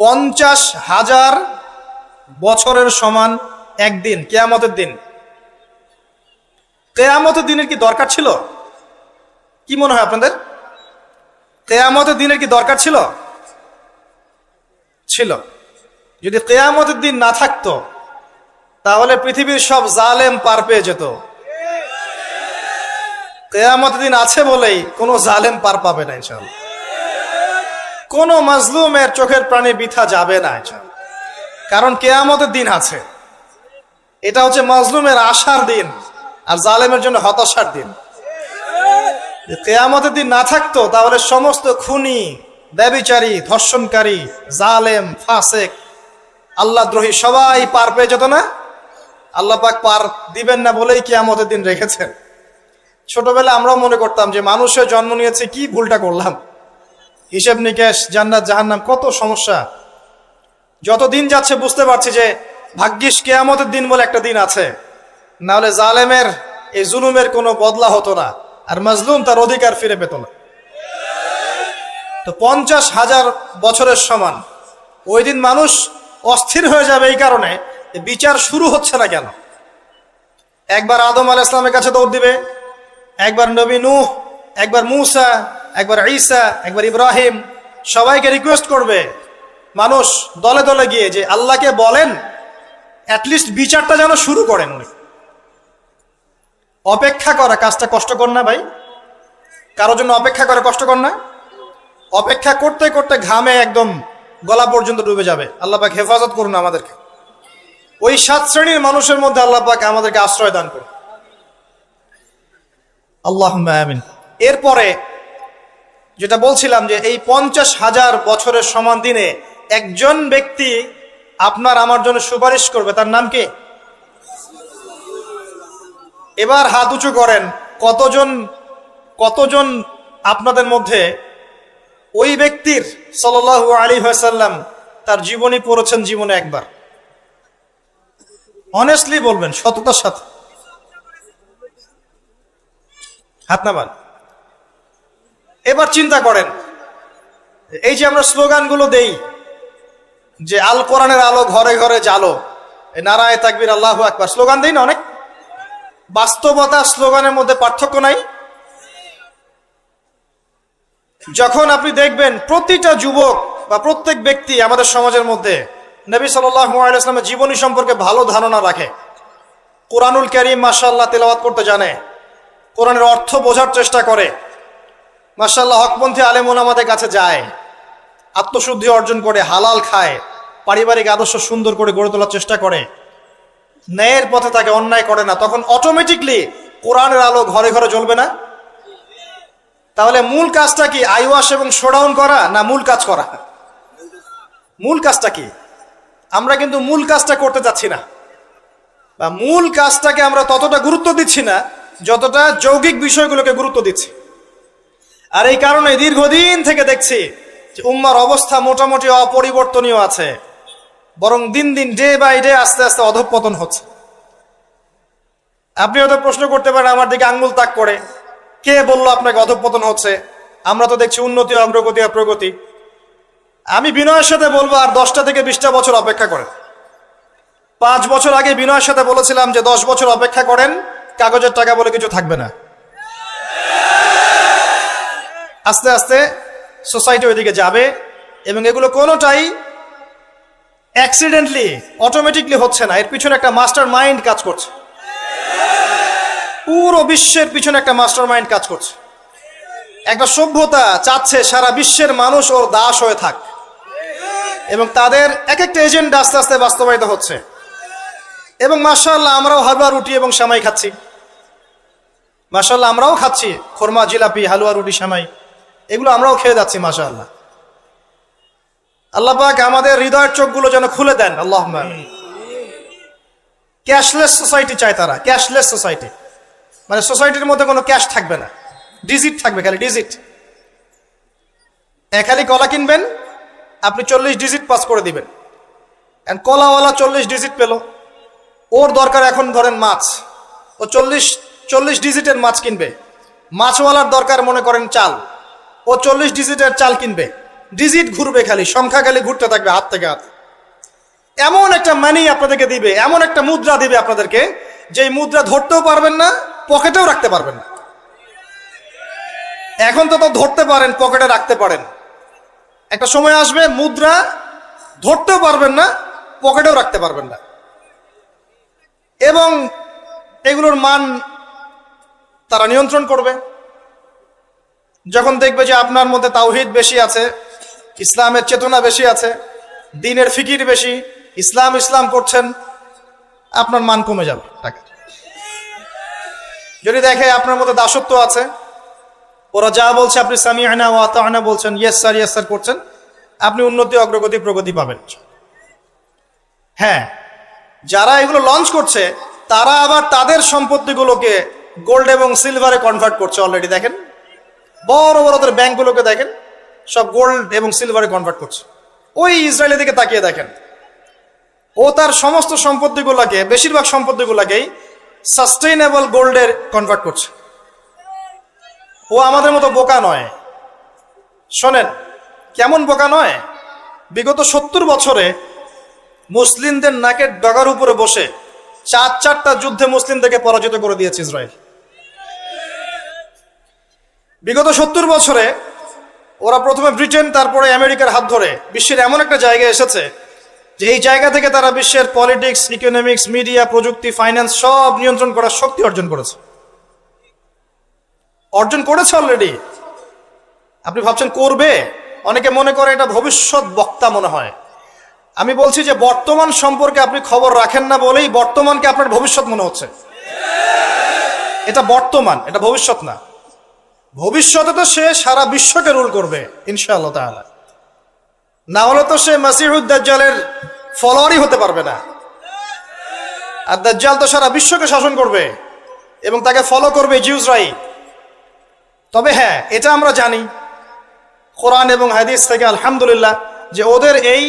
50,000 বছরের সমান একদিন, কিয়ামতের দিন। কিয়ামতের দিনের কি দরকার ছিল? কি মনে হয় আপনাদের? কিয়ামতের দিনের কি দরকার ছিল? ছিল। যদি কিয়ামতের দিন না থাকতো তাহলে পৃথিবীর সব জালেম পার পেয়ে যেত। কিয়ামতের দিন আছে বলেই কোনো জালেম পার পাবে না ইনশাআল্লাহ। কোনো মাজলুমের চোখের প্রাণে বৃথা যাবে না ইনশাআল্লাহ, কারণ কিয়ামতের দিন আছে। এটা হচ্ছে মাজলুমের আশার দিন আর জালেমের জন্য হতাশার দিন। কিয়ামতের দিন না থাকতো তাহলে সমস্ত খুনি, ব্যভিচারী, ধর্ষণকারী, জালেম, ফাসেক, আল্লাহদ্রোহী সবাই পার পেয়ে যেত না। আল্লাহ পাক পার দিবেন না বলেই কিয়ামতের দিন রেখেছেন। ছোটবেলায় আমরাও মনে করতাম যে মানুষের জন্ম নিয়েছে, কি ভুলটা করলাম, হিসেব নিকেশ, জান্নাত জাহান্নাম, কত সমস্যা। যত দিন যাচ্ছে বুঝতে পারছি যে ভাগ্যিস কিয়ামতের দিন বলে একটা দিন আছে, না হলে জালেমের এই জুলুমের কোনো বদলা হতো না আর মাজলুম তার অধিকার ফিরে পেত না। তো 50,000 বছরের সমান ওই দিন মানুষ অস্থির হয়ে যাবে এই কারণে বিচার শুরু হচ্ছে না কেন। একবার আদম আলাইহিস সালামের কাছে দৌড় দিবে, একবার নবী নূহ, একবার মূসা, একবার ঈসা, একবার ইব্রাহিম, সবাইকে রিকোয়েস্ট করবে মানুষ দলে দলে গিয়ে যে আল্লাহকে বলেন অ্যাটলিস্ট বিচারটা যেন শুরু করেন উনি। অপেক্ষা করা কাজটা কষ্টকর না ভাই? কারোর জন্য অপেক্ষা করা কষ্টকর না? অপেক্ষা করতে করতে ঘামে একদম গলা পর্যন্ত ডুবে যাবে। আল্লাহ পাক হেফাজত করুন আমাদেরকে। ওই 7 শ্রেণীর মানুষের মধ্যে আল্লাহ পাক আমাদেরকে আশ্রয় দান করুন, আল্লাহুম্মা আমিন। এরপরে যেটা বলছিলাম যে এই 50,000 বছরের সমান দিনে একজন ব্যক্তি আপনার আমার জন্য সুপারিশ করবে, তার নাম কি? এবার হাত উঁচু করেন, কতজন আপনাদের মধ্যে ওই ব্যক্তির সাল্লাল্লাহু আলাইহি ওয়াসাল্লাম তার জীবনী পড়েছেন জীবনে একবার? অনেস্টলি বলবেন, সততার সাথে হাত নামান। এবার চিন্তা করেন, এই যে আমরা স্লোগানগুলো দেই যে আল কোরআনের আলো ঘরে ঘরে জালো, নারায়ে তাকবীর, আল্লাহু আকবার, স্লোগান দেই না অনেক? বাস্তবতা স্লোগানের মধ্যে পার্থক্য নাই? যখন আপনি দেখবেন প্রতিটা যুবক বা প্রত্যেক ব্যক্তি আমাদের সমাজের মধ্যে নবী সাল্লাল্লাহু আলাইহি ওয়াসাল্লামের জীবনী সম্পর্কে ভালো ধারণা রাখে, কোরআনুল কারীম মাশাআল্লাহ তেলাওয়াত করতে জানে, কোরআনের অর্থ বোঝার চেষ্টা করে, মাশাআল্লাহ হকপন্থী আলেম ওলামাদের কাছে যায়, আত্মশুদ্ধি অর্জন করে, হালাল খায়, পারিবারিক আদর্শ সুন্দর করে গড়ে তোলার চেষ্টা করে, ন্যায়ের পথে তাকে অন্যায় করে না, তখন অটোমেটিকলি কোরআনের আলো ঘরে ঘরে জ্বলবে না? তাহলে মূল কাজটা কি? আইওয়াশ এবং শোডাউন করা না মূল কাজ করা? মূল কাজটা কি? আমরা কিন্তু মূল কাজটা করতে যাচ্ছি না, বা মূল কাজটাকে আমরা ততটা গুরুত্ব দিচ্ছি না যতটা যৌগিক বিষয়গুলোকে গুরুত্ব দিচ্ছি। আর এই কারণে দীর্ঘদিন থেকে দেখছি যে উম্মার অবস্থা মোটামুটি অপরিবর্তনীয় আছে, বরং দিন দিন ডে বাই ডে আস্তে আস্তে অধঃপতন হচ্ছে। আপনি হয়তো প্রশ্ন করতে পারেন আমার দিকে আঙ্গুল তাক করে, কে বললো আপনাকে অধঃপতন হচ্ছে? আমরা তো দেখছি উন্নতি, অগ্রগতি আর প্রগতি। আমি বিনয়ের সাথে বলবো আর 10টা থেকে 20টা বছর অপেক্ষা করেন। 5 বছর আগে বিনয়ের সাথে বলেছিলাম যে 10 বছর অপেক্ষা করেন, কাগজের টাকা বলে কিছু থাকবে না। আস্তে আস্তে সোসাইটি ওইদিকে যাবে এবং এগুলো কোনোটাই অ্যাক্সিডেন্টলি অটোমেটিকলি হচ্ছে না, এর পিছনে একটা মাস্টার মাইন্ড কাজ করছে। পুরো বিশ্বের পিছনে একটা মাস্টার মাইন্ড কাজ করছে। একটা সভ্যতা চাচ্ছে সারা বিশ্বের মানুষ ওর দাস হয়ে থাক, এবং তাদের এক একটা এজেন্ডা আস্তে আস্তে বাস্তবায়িত হচ্ছে। এবং মাশাআল্লাহ আমরাও হালুয়া রুটি এবং সেমাই খাচ্ছি, মাশাআল্লাহ আমরাও খাচ্ছি খোরমা, জিলাপি, হালুয়া রুটি, সেমাই, এগুলো আমরাও খেয়ে যাচ্ছি মাশাআল্লাহ। আল্লাহ পাক আমাদের হৃদয়ের চোখগুলো যেন খুলে দেন, আল্লাহুম্মা আমিন। ক্যাশলেস সোসাইটি চায় তারা, ক্যাশলেস সোসাইটি, মানে সোসাইটির মধ্যে কোনো ক্যাশ থাকবে না, ডিজিট থাকবে, খালি ডিজিট। খালি কলা কিনবেন, আপনি 40 ডিজিট পাস করে দিবেন। কলাওয়ালা 40 ডিজিট পেল, ওর দরকার এখন ধরেন মাছ, ও 40 ডিজিটের মাছ কিনবে। মাছওয়ালার দরকার মনে করেন চাল, ও 40 ডিজিটের চাল কিনবে। ডিজিট ঘুরবে, খালি সংখ্যা খালি ঘুরতে থাকবে হাত থেকে হাত। এমন একটা মানি আপনাদেরকে দিবে, এমন একটা মুদ্রা দিবে আপনাদেরকে, যে মুদ্রা ধরতেও পারবেন না, পকেটেও রাখতে পারবেন না। এখন তো ধরতে পারেন, পকেটে রাখতে পারেন, একটা সময় আসবে মুদ্রা ধরতেও পারবেন না, পকেটেও রাখতে পারবেন না। এবং এগুলোর মান তারা নিয়ন্ত্রণ করবে। যখন দেখবে যে আপনার মধ্যে তাওহীদ বেশি আছে, ইসলামের চেতনা বেশি আছে, দ্বীনের ফিকির বেশি, ইসলাম ইসলাম করছেন, আপনার মান কমে যাবে টাকা। যদি দেখে আপনার মধ্যে দাসত্ব আছে, ওরা যা বলছে আপনি সামিআনা ওয়া আতা'না বলছেন, ইয়েস স্যার করছেন, আপনি উন্নতি, অগ্রগতি, প্রগতি পাবেন। হ্যাঁ, যারা এগুলো লঞ্চ করছে তারা আবার তাদের সম্পত্তিগুলোকে গোল্ড এবং সিলভারে কনভার্ট করছে অলরেডি। দেখেন বড় বড় ওদের ব্যাংকগুলোকে দেখেন, সব গোল্ড এবং সিলভারে কনভার্ট করছে। ওই ইসরায়েলের দিকে তাকিয়ে দেখেন, ও তার সমস্ত সম্পত্তিগুলোকে, বেশিরভাগ সম্পত্তিগুলোকেই সাস্টেইনেবল গোল্ডের কনভার্ট করছে। ও আমাদের মতো বোকা নয়। শোনেন কেমন বোকা নয়, বিগত 70 বছরে মুসলিমদের নাকের ডগার উপরে বসে 4টা যুদ্ধে মুসলিমদেরকে পরাজিত করে দিয়েছে ইসরায়েল। বিগত 70 বছরে ওরা প্রথমে ব্রিটেন, তারপরে আমেরিকার হাত ধরে বিশ্বের এমন একটা জায়গায় এসেছে যে এই জায়গা থেকে তারা বিশ্বের পলিটিক্স, ইকোনমিক্স, মিডিয়া, প্রযুক্তি, ফাইন্যান্স সব নিয়ন্ত্রণ করার শক্তি অর্জন করেছে অলরেডি। আপনি ভাবছেন করবে? অনেকে মনে করে এটা ভবিষ্যৎ বক্তা মনে হয়। আমি বলছি যে বর্তমান সম্পর্কে আপনি খবর রাখেন না বলেই বর্তমানকে আপনার ভবিষ্যৎ মনে হচ্ছে। এটা বর্তমান, এটা ভবিষ্যৎ না। ভবিষ্যতে তো সে সারা বিশ্বকে রুল করবে ইনশাআল্লাহ তাআলা। না হলে তো সে মাসিহুদ দাজ্জালের ফলোয়ারই হতে পারবে না। আর দাজ্জাল তো সারা বিশ্বকে শাসন করবে এবং তাকে ফলো করবে জিউসরাই। তবে হ্যাঁ, এটা আমরা জানি কোরআন এবং হাদিস থেকে আলহামদুলিল্লাহ যে ওদের এই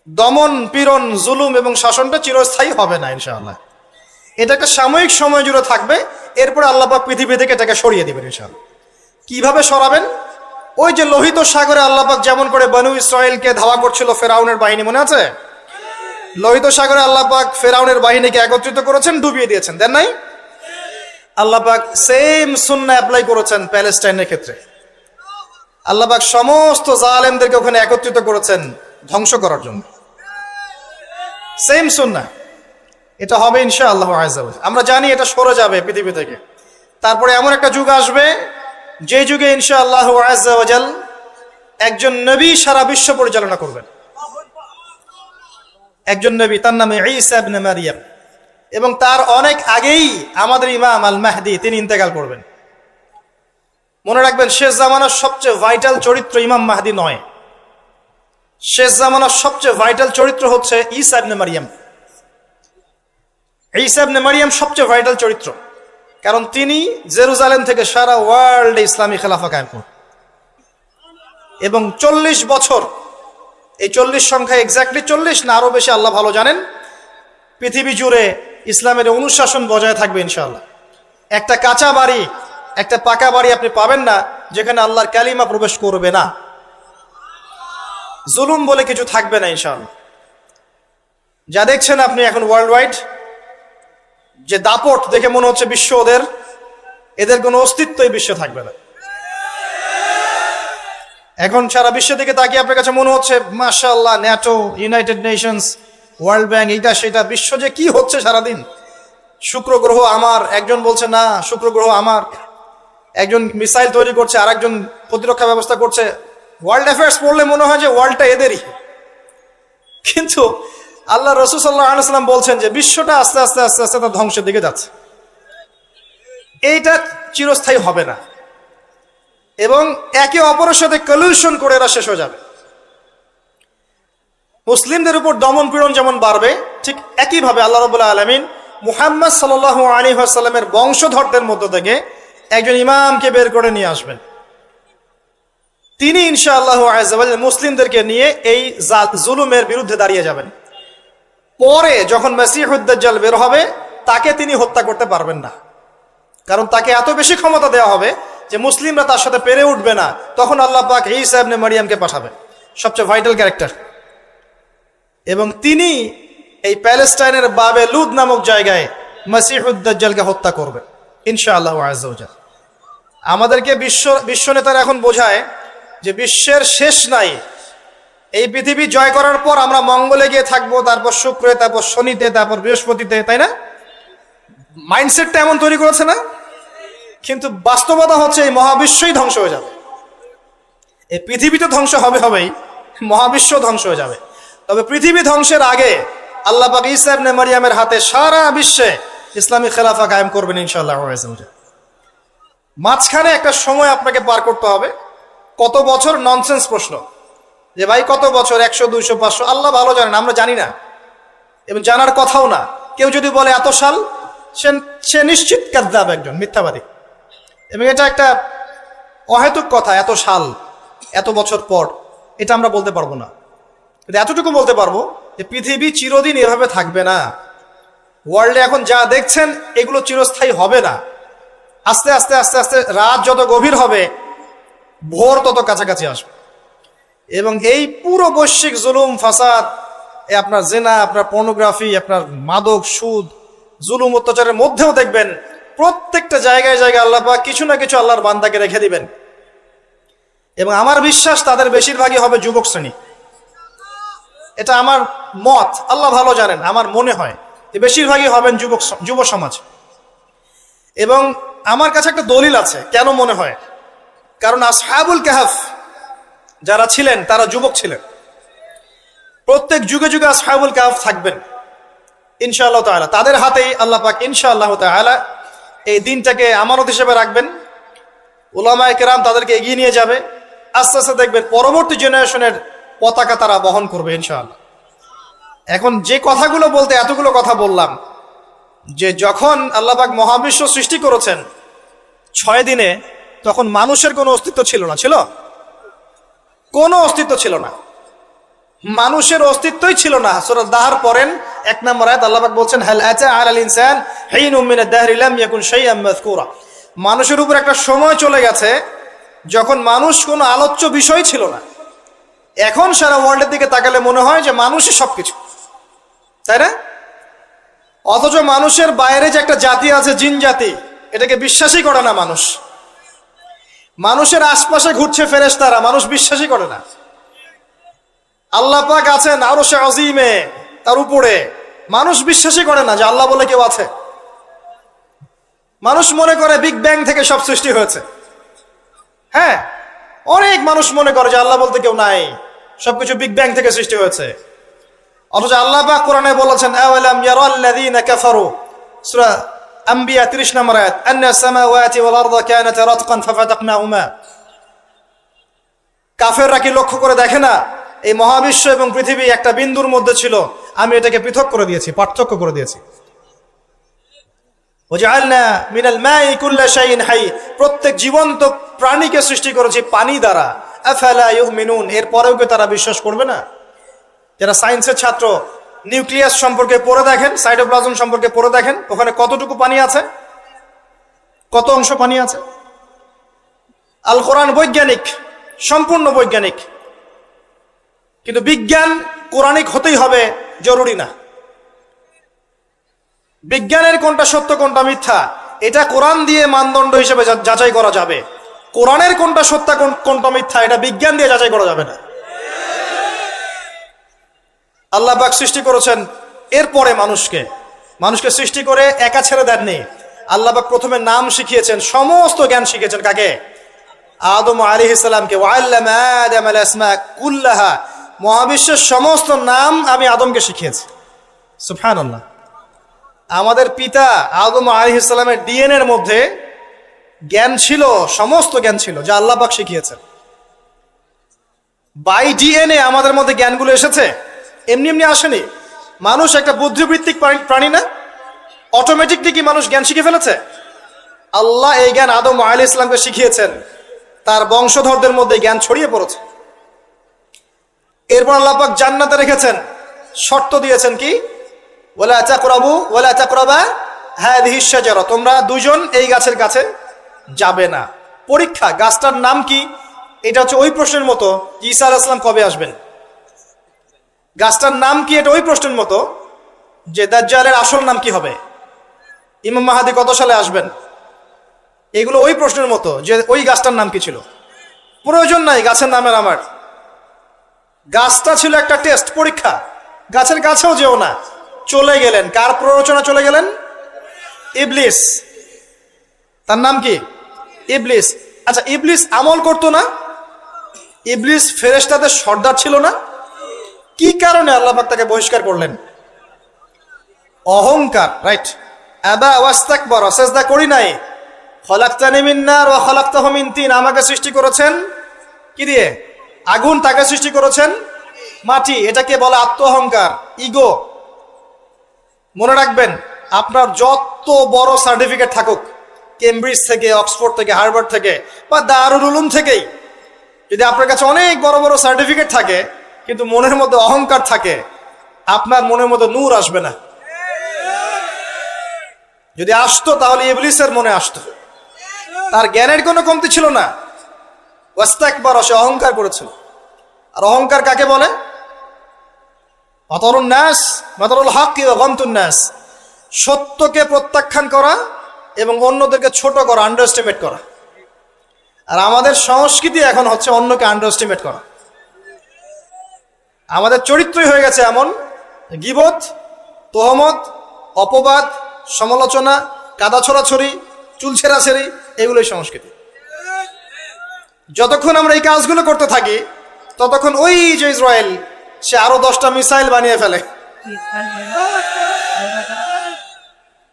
দমন, পীড়ন, জুলুম এবং শাসনটা চিরস্থায়ী হবে না ইনশাআল্লাহ। এটা একটা সাময়িক সময় জুড়ে থাকবে, এরপরে আল্লাহ পাক পৃথিবী থেকে এটাকে সরিয়ে দিবেন ইনশাআল্লাহ। কিভাবে সরাবেন? ওই যে লোহিত সাগরে আল্লাহ পাক যেমন করে বনু ইসরাইলকে ধাওয়া করছিল ফেরাউনের বাহিনী, মনে আছে? লোহিত সাগরে আল্লাহ পাক ফেরাউনের বাহিনীকে একত্রিত করেছেন, ডুবিয়ে দিয়েছেন, দেন নাই? আল্লাহ পাক সেম সুন্নাহ অ্যাপ্লাই করেছেন প্যালেস্টাইনের ক্ষেত্রে। আল্লাহ পাক সমস্ত জালেমদেরকে ওখানে একত্রিত করেছেন ধ্বংস করার জন্য। সেম সুন্নাহ, এটা হবে ইনশাআল্লাহ আযজা ওয়া জাল। আমরা জানি এটা সরে যাবে পৃথিবী থেকে। তারপরে এমন একটা যুগ আসবে যে যুগে ইনশাআল্লাহ আযজা ওয়া জাল একজন নবী সারা বিশ্ব পরিচালনা করবেন। একজন নবী, তার নাম ঈসা ইবনে মারইয়াম। এবং তার অনেক আগেই আমাদের ইমাম আল মাহদি তিনি ইন্তেকাল করবেন। মনে রাখবেন, শেষ জামানার সবচেয়ে ভাইটাল চরিত্র ইমাম মাহদি নয়। শেষ জামানার সবচেয়ে ভাইটাল চরিত্র হচ্ছে ঈসা ইবনে মারইয়াম। ঈসা ইবনে মারইয়াম সবচেয়ে ভাইটাল চরিত্র, কারণ তিনি জেরুজালেম থেকে সারা ওয়ার্ল্ডে ইসলামী খেলাফা কায়েম করেন। এবং 40 বছর, এই 40 সংখ্যা এক্স্যাক্টলি 40 না আরো বেশি আল্লাহ ভালো জানেন, পৃথিবী জুড়ে ইসলামের অনুশাসন বজায় থাকবে ইনশাআল্লাহ। একটা কাঁচা বাড়ি, একটা পাকা বাড়ি আপনি পাবেন না যেখানে আল্লাহর কালিমা প্রবেশ করবে না। জুলুম বলে কিছু থাকবে না ইনশাআল্লাহ। যা দেখছেন আপনি এখন ওয়ার্ল্ড ওয়াইড যে দাপট, দেখে মনে হচ্ছে বিশ্ব এদের কোনো অস্তিত্বই বিশ্বে থাকবে না। এখন সারা বিশ্ব থেকে তাকিয়ে আপনার কাছে মনে হচ্ছে মাশাআল্লাহ, NATO, United Nations, world bank, এইটা সেটা, বিশ্ব যে কি হচ্ছে সারাদিন। শুক্র গ্রহ আমার, একজন বলছে না শুক্র গ্রহ আমার, একজন মিসাইল তৈরি করছে, আর একজন প্রতিরক্ষা ব্যবস্থা করছে। ওয়ার্ল্ড অ্যাফেয়ার্স পড়লে মনে হয় যে ওয়ার্ল্ডটা এদেরই। কিন্তু আল্লাহ রাসূল সাল্লাল্লাহু আলাইহি ওয়াসাল্লাম বলছেন যে বিশ্বটা আস্তে আস্তে আস্তে আস্তে তার ধ্বংসের দিকে যাচ্ছে। এইটা চিরস্থায়ী হবে না এবং একে অপরের সাথে কলিউশন করে এরা শেষ হয়ে যাবে। মুসলিমদের উপর দমন পীড়ন যেমন বাড়বে, ঠিক একইভাবে আল্লাহ রাব্বুল আলামিন মুহাম্মদ সাল্লাল্লাহু আলাইহি ওয়াসাল্লামের বংশধরদের মধ্য থেকে একজন ইমামকে বের করে নিয়ে আসবেন। তিনি ইনশাআল্লাহ আযজা ওয়া জাল মুসলিমদেরকে নিয়ে এই জুলুমের বিরুদ্ধে দাঁড়িয়ে যাবেন। পরে যখন মাসিহুদ দাজ্জাল বের হবে, তাকে তিনি হত্যা করতে পারবেন না, কারণ তাকে এত বেশি ক্ষমতা দেওয়া হবে যে মুসলিমরা তার সাথে পেরে উঠবে না, তখন আল্লাহ পাক ঈসা ইবনে মারইয়ামকে পাঠাবেন, সবচেয়ে ভাইটাল ক্যারেক্টার। এবং তিনি এই প্যালেস্টাইনের বাবে লুদ নামক জায়গায় মসিহুদ দাজ্জালকে হত্যা করবেন ইনশাআল্লাহ আযজা ওয়া জাল। আমাদেরকে বিশ্ব নেতারা এখন বোঝায় যে বিশ্বের শেষ নাই, এই পৃথিবী জয় করার পর আমরা মঙ্গলে গিয়ে থাকবো, তারপর শুক্রে, তারপর শনিতে, তারপর বৃহস্পতিতে, তাই না? মাইন্ডসেটটা এমন তৈরি করেছে না? কিন্তু বাস্তবতা হচ্ছে এই মহাবিশ্বই ধ্বংস হয়ে যাবে। এই পৃথিবী তো ধ্বংস হবেই, মহাবিশ্ব ধ্বংস হয়ে যাবে। তবে পৃথিবী ধ্বংসের আগে আল্লাহ পাক ঈসা ইবনে মারইয়ামের হাতে সারা বিশ্বে ইসলামী খেলাফা কায়েম করবেন ইনশাআল্লাহ। মাঝখানে একটা সময় আপনাকে পার করতে হবে। কত বছর? ননসেন্স প্রশ্ন, যে ভাই কত বছর, 100, 200, 500, আল্লাহ ভালো জানেন, আমরা জানি না এবং জানার কথাও না। কেউ যদি বলে এত সাল, সে নিশ্চিত কাযযাব, একজন মিথ্যাবাদী। এবং এটা একটা অহেতুক কথা, এত সাল, এত বছর পর, এটা আমরা বলতে পারবো না। কিন্তু এতটুকু বলতে পারবো যে পৃথিবী চিরদিন এভাবে থাকবে না। ওয়ার্ল্ডে এখন যা দেখছেন এগুলো চিরস্থায়ী হবে না। আস্তে আস্তে আস্তে আস্তে রাত যত গভীর হবে, ভোর তত কাছাকাছি আসবে। এবং এই পুরো বৈশ্বিক জুলুম, ফাসাদ, আপনার জিনা, আপনার পর্নোগ্রাফি, আপনার মাদক, সুদ, জুলুম, অত্যাচারের মধ্যেও দেখবেন প্রত্যেকটা জায়গায় জায়গায় আল্লাহ পাক কিছু না কিছু আল্লাহর বান্দাকে রেখে দিবেন। এবং আমার বিশ্বাস তাদের বেশিরভাগই হবে যুবক শ্রেণী। এটা আমার মত, আল্লাহ ভালো জানেন। আমার মনে হয় যে বেশিরভাগই হবেন যুব সমাজ। এবং আমার কাছে একটা দলিল আছে কেন মনে হয়। কারণ আসহাবুল কাহফ যারা ছিলেন তারা যুবক ছিলেন। প্রত্যেক যুগে যুগে আসহাবুল কাহফ থাকবেন ইনশাআল্লাহ তাআলা। তাদের হাতেই আল্লাহ পাক ইনশাআল্লাহ তাআলা এই দিনটাকে আমানত হিসেবে রাখবেন। উলামায়ে কেরাম তাদেরকে এগিয়ে নিয়ে যাবে। আস্তে আস্তে দেখবেন পরবর্তী জেনারেশনের পতাকা তারা বহন করবে ইনশাআল্লাহ। এখন যে কথাগুলো বলতে এতগুলো কথা বললাম, যে যখন আল্লাহ পাক মহাবিশ্ব সৃষ্টি করেছেন 6 দিনে, তখন মানুষের কোনো অস্তিত্ব ছিল না। ছিল? কোনো অস্তিত্ব ছিল না, মানুষের অস্তিত্বই ছিল না। সূরা দাহর পড়েন 1 নম্বর আয়াত, আল্লাহ পাক বলছেন হাল আতা আলাল ইনসান হিনুম মিনাদ দাহরি লাম ইয়াকুন শাইআন মাযকুরা। মানুষের উপর একটা সময় চলে গেছে যখন মানুষ কোনো আলোচ্য বিষয় ছিল না। এখন সারা ওয়ার্ল্ডের দিকে তাকালে মনে হয় যে মানুষই সবকিছু, তাই না? অথচ মানুষের বাইরে যে একটা জাতি আছে, জিন জাতি, এটাকে বিশ্বাসই করে না মানুষ। মানুষের আশপাশে ঘুরছে ফেরেশতারা, মানুষ বিশ্বাসই করে না। আল্লাহ পাক আছেন আরশে আজিমে, তার উপরে, মানুষ বিশ্বাসই করে না যে আল্লাহ বলে কেউ আছে। মানুষ মনে করে বিগ ব্যাং থেকে সব সৃষ্টি হয়েছে। হ্যাঁ, অনেক মানুষ মনে করে যে আল্লাহ বলতে কেউ নাই, সবকিছু বিগ ব্যাং থেকে সৃষ্টি হয়েছে। অথচ আল্লাহ পাক কোরআনে বলেছেন আওয়ালাম ইয়ারাল্লাযীনা কাফারু, সূরা আম্বিয়া 30 নম্বর আয়াত, আন্নাস সামাওয়াতি ওয়াল আরদা কানাতা রাতকান ফাফাতাকনাহুমা। কাফেররা কি লক্ষ্য করে দেখে না এই মহাবিশ্ব এবং পৃথিবী একটা বিন্দুর মধ্যে ছিল, আমি এটাকে পৃথক করে দিয়েছি, পার্থক্য করে দিয়েছি। ওয়াজআলনা মিনাল মাই কুল্লা শাইইন হাই, প্রত্যেক জীবন্ত প্রাণীকে সৃষ্টি করেছি পানি দ্বারা। আফালা ইউমিনুন, এরপরেও কি তারা বিশ্বাস করবে না? যারা সায়েন্সের ছাত্র, নিউক্লিয়াস সম্পর্কে পড়ে দেখেন, সাইটোপ্লাজম সম্পর্কে পড়ে দেখেন, ওখানে কতটুকু পানি আছে, কত অংশ পানি আছে। আল কোরআন বৈজ্ঞানিক, সম্পূর্ণ বৈজ্ঞানিক, কিন্তু বিজ্ঞান কোরআনিক হতেই হবে জরুরি না। বিজ্ঞানের কোনটা সত্য কোনটা মিথ্যা এটা কোরআন দিয়ে মানদণ্ড হিসেবে যাচাই করা যাবে। কোরআনের কোনটা সত্য কোনটা মিথ্যা এটা বিজ্ঞান দিয়ে যাচাই করা যাবে না। আল্লাহ পাক সৃষ্টি করেছেন, এরপরে মানুষকে সৃষ্টি করে একা ছেড়ে দেননি। আল্লাহ পাক প্রথমে নাম শিখিয়েছেন, সমস্ত জ্ঞান শিখিয়েছেন কাকে? আদম আলাইহিস সালামকে। ওয়াল্লামা আদম আল আসমা কুল্লাহা, মহাবিশ্বের সমস্ত নাম আমি আদমকে শিখিয়েছি। সুবহানাল্লাহ। আমাদের পিতা আদম আলাইহিস সালামের ডিএনএ এর মধ্যে জ্ঞান ছিল, সমস্ত জ্ঞান ছিল যা আল্লাহ পাক শিখিয়েছেন। বাই ডিএনএ আমাদের মধ্যে জ্ঞানগুলো এসেছে, এমনি এমনি আসেনি। মানুষ একটা বুদ্ধিবৃত্তিক প্রাণী না? অটোমেটিকলি কি মানুষ জ্ঞান শিখে ফেলেছে? আল্লাহ এই জ্ঞান আদম আলাইহিস সালামকে শিখিয়েছেন, তার বংশধরদের মধ্যে জ্ঞান ছড়িয়ে পড়েছে। এরপর আল্লাহ পাক জান্নাতে রেখেছেন, শর্ত দিয়েছেন কি? ওয়ালা তাকরাবু ওয়ালা তাকরাবা হাযিহিশ শাজারা, তোমরা দুজন এই গাছের কাছে যাবে না। পরীক্ষা। গাছটার নাম কি? এটা হচ্ছে ওই প্রশ্নের মতো ঈসা আলাইহিস সালাম কবে আসবেন। গাছটার নাম কি? এটা ওই প্রশ্নের মতো যে দাজ্জালের আসল নাম কি হবে, ইমাম মাহাদি কত সালে আসবেন। এগুলো ওই প্রশ্নের মতো যে ওই গাছটার নাম কি ছিল। প্রয়োজন নাই গাছের নামের আমার। গাছটা ছিল একটা টেস্ট, পরীক্ষা। গাছের কাছেও যেও না। চলে গেলেন, কার প্ররোচনা চলে গেলেন? ইবলিস। তার নাম কি? ইবলিস। আচ্ছা, ইবলিস আমল করতো না? ইবলিস ফেরেশতাদের সর্দার ছিল না? কি কারণে আল্লাহ পাক তাকে বহিষ্কার করলেন? অহংকার, রাইট। আবা ওয়াস্তাকবার, সিজদা করি নাই। খলাকতানি মিন নার ওয়া খলাকতাহু মিন তিন, আমাকে সৃষ্টি করেছেন কি দিয়ে? আগুন। তাকে সৃষ্টি করেছেন মাটি। এটাকে বলে আত্ম অহংকার, ইগো। মনে রাখবেন, আপনার যত বড় সার্টিফিকেট থাকুক, কেমব্রিজ থেকে, অক্সফোর্ড থেকে, হার্ভার্ড থেকে বা দারুল উলুম থেকেই, যদি আপনার কাছে অনেক বড় বড় সার্টিফিকেট থাকে কিন্তু মনের মধ্যে অহংকার থাকে, আপনার মনের মধ্যে নূর আসবে না। যদি আসতো তাহলে ইবলিসের মনে আসতো। তার জ্ঞানের কোনো কমতি ছিল না। ওয়াস্তাকবার, সে অহংকার করেছিল। আর অহংকার কাকে বলে? মাতারুন নাস মাতারুল হক ওয়া গামতুন নাস, সত্যকে প্রত্যাখ্যান করা এবং অন্যদেরকে ছোট করা, আন্ডার এস্টিমেট করা। আর আমাদের সংস্কৃতি এখন হচ্ছে অন্যকে আন্ডার এস্টিমেট করা। আমাদের চরিত্রই হয়ে গেছে এমন, গীবত, তোহমত, অপবাদ, সমালোচনা, কাদা ছোড়াছড়ি, চুল ছেঁড়াছেড়ি, এগুলোই সংস্কৃতি। যতক্ষণ আমরা এই কাজগুলো করতে থাকি ততক্ষণ ওই যে ইসরায়েল, সে আরো 10টা মিসাইল বানিয়ে ফেলে।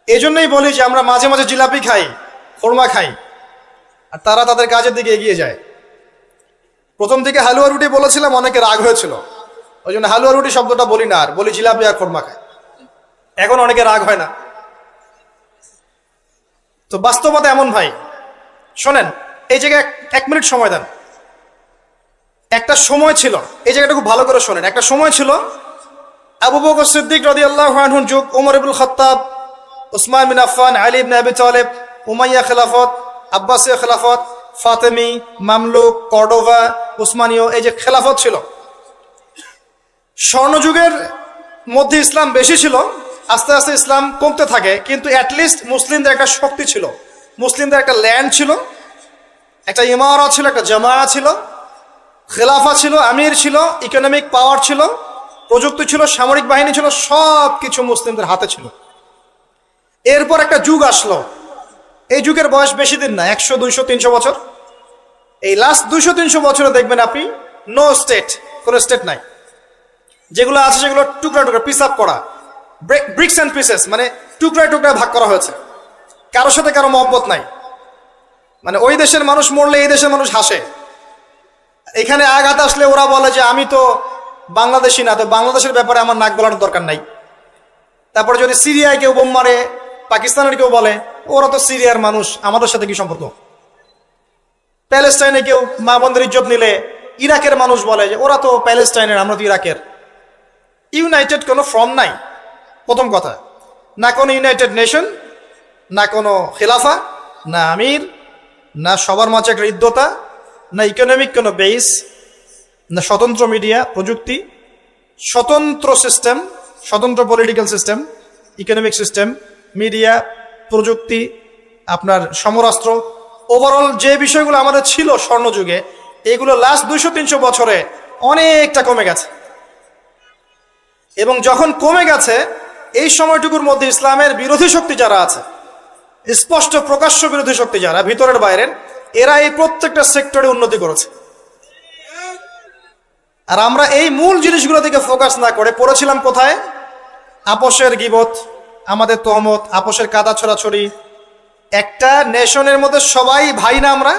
এই জন্যই বলি যে আমরা মাঝে মাঝে জিলাপি খাই, খোরমা খাই, আর তারা তাদের কাজের দিকে এগিয়ে যায়। প্রথম দিকে হালুয়া রুটি বলেছিলাম, অনেকে রাগ হয়েছিল, ওই জন্য হালুয়া রুটি শব্দটা বলি না, আর বলি জিলাপি আর খোরমা খাই। এখন অনেকে রাগ হয় না। তো বাস্তবতা এমন ভাই, শোনেন, এই জায়গায় 1 মিনিট সময় দেন। একটা সময় ছিল, এই জায়গাটা খুব ভালো করে শোনেন। একটা সময় ছিল আবু বকর সিদ্দিক রাদিয়াল্লাহু আনহুর যুগ, ওমর ইবনুল খাত্তাব, উসমান বিন আফফান, আলী ইবনে আবি তালেব, উমাইয়া খেলাফত, আব্বাসীয় খেলাফত, ফাতেমি, মামলুক, কর্ডোভা, উসমানীয়, এই যে খেলাফত ছিল। স্বর্ণযুগের মধ্যে ইসলাম বেশি ছিল, আস্তে আস্তে ইসলাম কমতে থাকে, কিন্তু অ্যাটলিস্ট মুসলিমদের একটা শক্তি ছিল, মুসলিমদের একটা ল্যান্ড ছিল, একটা ইমারত ছিল, একটা জামায়া ছিল, খেলাফা ছিল, আমির ছিল, ইকোনমিক পাওয়ার ছিল, প্রযুক্তি ছিল, সামরিক বাহিনী ছিল, সব কিছু মুসলিমদের হাতে ছিল। এরপর একটা যুগ আসলো, এই যুগের বয়স বেশি দিন না, 100, 200, 300 বছর। এই লাস্ট 200-300 বছরে দেখবেন আপনি নো স্টেট, কোনো স্টেট নাই। যেগুলো আছে সেগুলো টুকরা টুকরা, পিস আপ করা, ব্রিক্স অ্যান্ড পিসেস, মানে টুকরায় টুকরায় ভাগ করা হয়েছে। কারোর সাথে কারো মহব্বত নাই। মানে ওই দেশের মানুষ মরলে এই দেশের মানুষ হাসে। এখানে আঘাত আসলে ওরা বলে যে আমি তো বাংলাদেশি না, তো বাংলাদেশের ব্যাপারে আমার নাক গলানোর দরকার নাই। তারপরে যদি সিরিয়ায় কেউ বোম মারে, পাকিস্তানের কেউ বলে ওরা তো সিরিয়ার মানুষ, আমাদের সাথে কি সম্পর্ক। প্যালেস্টাইনে কেউ মা বোনদের ইজ্জত নিলে ইরাকের মানুষ বলে যে ওরা তো প্যালেস্টাইনের, আমরা তো ইরাকের। ইউনাইটেড কোনো ফর্ম নাই, প্রথম কথা। না কোনো ইউনাইটেড নেশন, না কোনো খেলাফা, না আমির, না সবার মাঝে একটা হৃদ্যতা, না ইকোনমিক কোনো বেস, না স্বতন্ত্র মিডিয়া প্রযুক্তি, স্বতন্ত্র সিস্টেম, স্বতন্ত্র political system, economic system, media, প্রযুক্তি, আপনার সমরাস্ত্র, ওভারঅল যে বিষয়গুলো আমাদের ছিল স্বর্ণযুগে, এগুলো লাস্ট 200-300 বছরে অনেকটা কমে গেছে। এবং যখন কমে গেছে, এই সময়টুকুর মধ্যে ইসলামের বিরোধী শক্তি যারা আছে, স্পষ্ট প্রকাশ্য বিরোধী শক্তি যারা ভিতরের বাইরের, এরা এই প্রত্যেকটা সেক্টরে উন্নতি করেছে। আর আমরা এই মূল জিনিসগুলো দিকে ফোকাস না করে পড়েছিলাম কোথায়? আপোষের গীবত, আমাদের তহমত, আপোষের কাদা ছড়াছড়ি। একটা নেশনের মধ্যে সবাই ভাই না আমরা?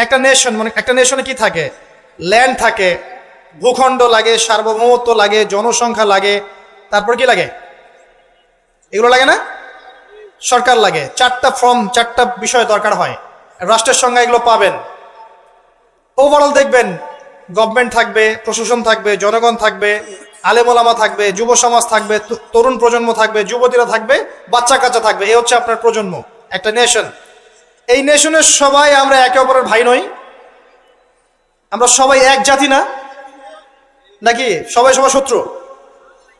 একটা নেশন, মানে একটা নেশনে কি থাকে? ল্যান্ড থাকে, ভূখণ্ড লাগে, সার্বভৌমত্ব লাগে, জনসংখ্যা লাগে, তারপর কি লাগে? এগুলো লাগে না? সরকার লাগে। 4টা বিষয় দরকার হয় রাষ্ট্রের সঙ্গে, এগুলো পাবেন। ওভারঅল দেখবেন গভর্নমেন্ট থাকবে, প্রশাসন থাকবে, জনগণ থাকবে, আলেমোলামা থাকবে, যুব সমাজ থাকবে, তরুণ প্রজন্ম থাকবে, যুবতীরা থাকবে, বাচ্চা কাচ্চা থাকবে। এই হচ্ছে আপনার প্রজন্ম, একটা নেশন। এই নেশনের সবাই আমরা একে অপরের ভাই নই? আমরা সবাই এক জাতি না? নাকি সবাই সবাই শত্রু?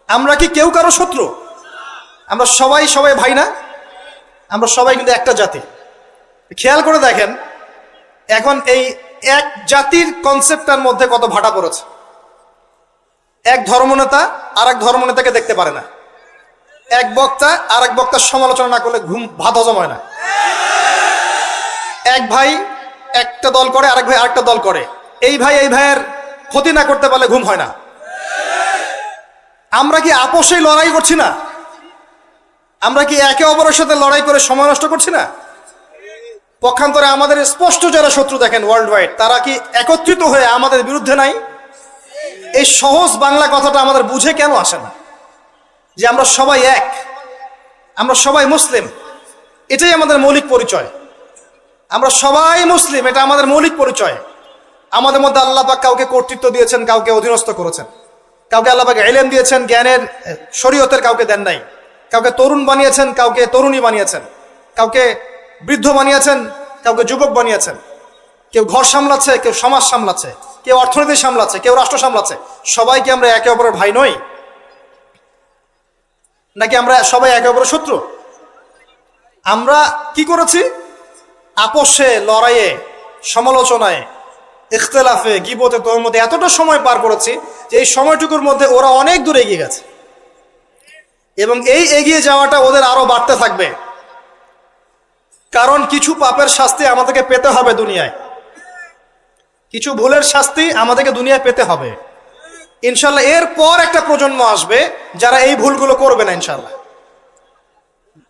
আমরা কি কেউ কারো শত্রু? আমরা সবাই সবাই ভাই না? আমরা সবাই কিন্তু একটা জাতি। খেয়াল করে দেখেন এখন এই এক জাতির কনসেপ্টটার মধ্যে কত ভাটা পড়েছে। এক ধর্মনেতা আর এক ধর্মনেতাকে দেখতে পারে না, এক বক্তা আর এক বক্তার সমালোচনা না করলে ভাত হজম হয় না, এক ভাই একটা দল করে আরেক ভাই আরেকটা দল করে, এই ভাই এই ভাইয়ের ক্ষতি না করতে পারলে ঘুম হয় না। আমরা কি আপোষেই লড়াই করছি না? আমরা কি একে অপরের সাথে লড়াই করে সময় নষ্ট করছি না? পক্ষান্তরে আমাদের স্পষ্ট যারা শত্রু দেখেন ওয়ার্ল্ড ওয়াইড, তারা কি একত্রিত হয়ে আমাদের বিরুদ্ধে নাই? এই সহজ বাংলা কথাটা আমাদের বুঝে কেন আসে না যে আমরা সবাই এক, আমরা সবাই মুসলিম, এটাই আমাদের মৌলিক পরিচয়। আমরা সবাই মুসলিম, এটা আমাদের মৌলিক পরিচয়। আমাদের মধ্যে আল্লাহ পাক কাউকে কর্তৃত্ব দিয়েছেন, কাউকে অধীনস্থ করেছেন, কাউকে আল্লাহ পাক ইলম দিয়েছেন, জ্ঞানের শরীয়তের কাউকে দেন নাই, কাউকে তরুণ বানিয়েছেন, কাউকে তরুণী বানিয়েছেন, কাউকে বৃদ্ধ বানিয়েছেন, কাউকে যুবক বানিয়েছেন। কেউ ঘর সামলাচ্ছে, কেউ সমাজ সামলাচ্ছে, কেউ অর্থনীতি সামলাচ্ছে, কেউ রাষ্ট্র সামলাচ্ছে। সবাই কি আমরা একে অপরের ভাই নই? নাকি আমরা সবাই একে অপরের শত্রু? আমরা কি করেছি? আপোষে, লড়াইয়ে, সমালোচনায়, ইখতিলাফে, গীবতে, তহমতে এতটা সময় পার করেছি যে এই সময়টুকুর মধ্যে ওরা অনেক দূর এগিয়ে গেছে এবং এই এগিয়ে যাওয়াটা ওদের আরো বাড়তে থাকবে। কারণ কিছু পাপের শাস্তি আমাদেরকে পেতে হবে দুনিয়ায়, কিছু ভুলের শাস্তি আমাদেরকে দুনিয়ায় পেতে হবে ইনশাল্লাহ। এরপর একটা প্রজন্ম আসবে যারা এই ভুলগুলো করবে না ইনশাল্লাহ।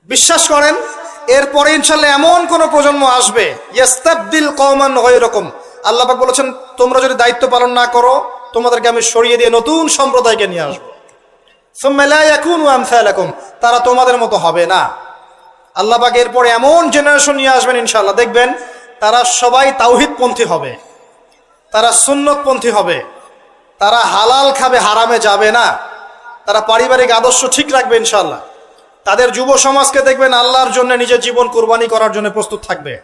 বিশ্বাস করেন, এরপরে ইনশাল্লাহ এমন কোন প্রজন্ম আসবে, ইস্তাবদিল কওমান গায়রাকুম, আল্লাহ পাক বলেছেন তোমরা যদি দায়িত্ব পালন না করো তোমাদেরকে আমি সরিয়ে দিয়ে নতুন সম্প্রদায়কে নিয়ে আসবো। সুম্মা লা ইয়াকুনু আমসালাকুম, তারা তোমাদের মতো হবে না। আল্লাহ পাক এরপরে এমন জেনারেশন নিয়ে আসবেন ইনশাআল্লাহ, দেখবেন তারা সবাই তাওহীদপন্থী হবে, তারা সুন্নতপন্থী হবে, তারা হালাল খাবে, হারামে যাবে না, তারা পারিবারিক আদর্শ ঠিক রাখবে ইনশাআল্লাহ। তাদের যুব সমাজকে দেখবেন আল্লাহর জন্য নিজের জীবন কোরবানি করার জন্য প্রস্তুত থাকবে।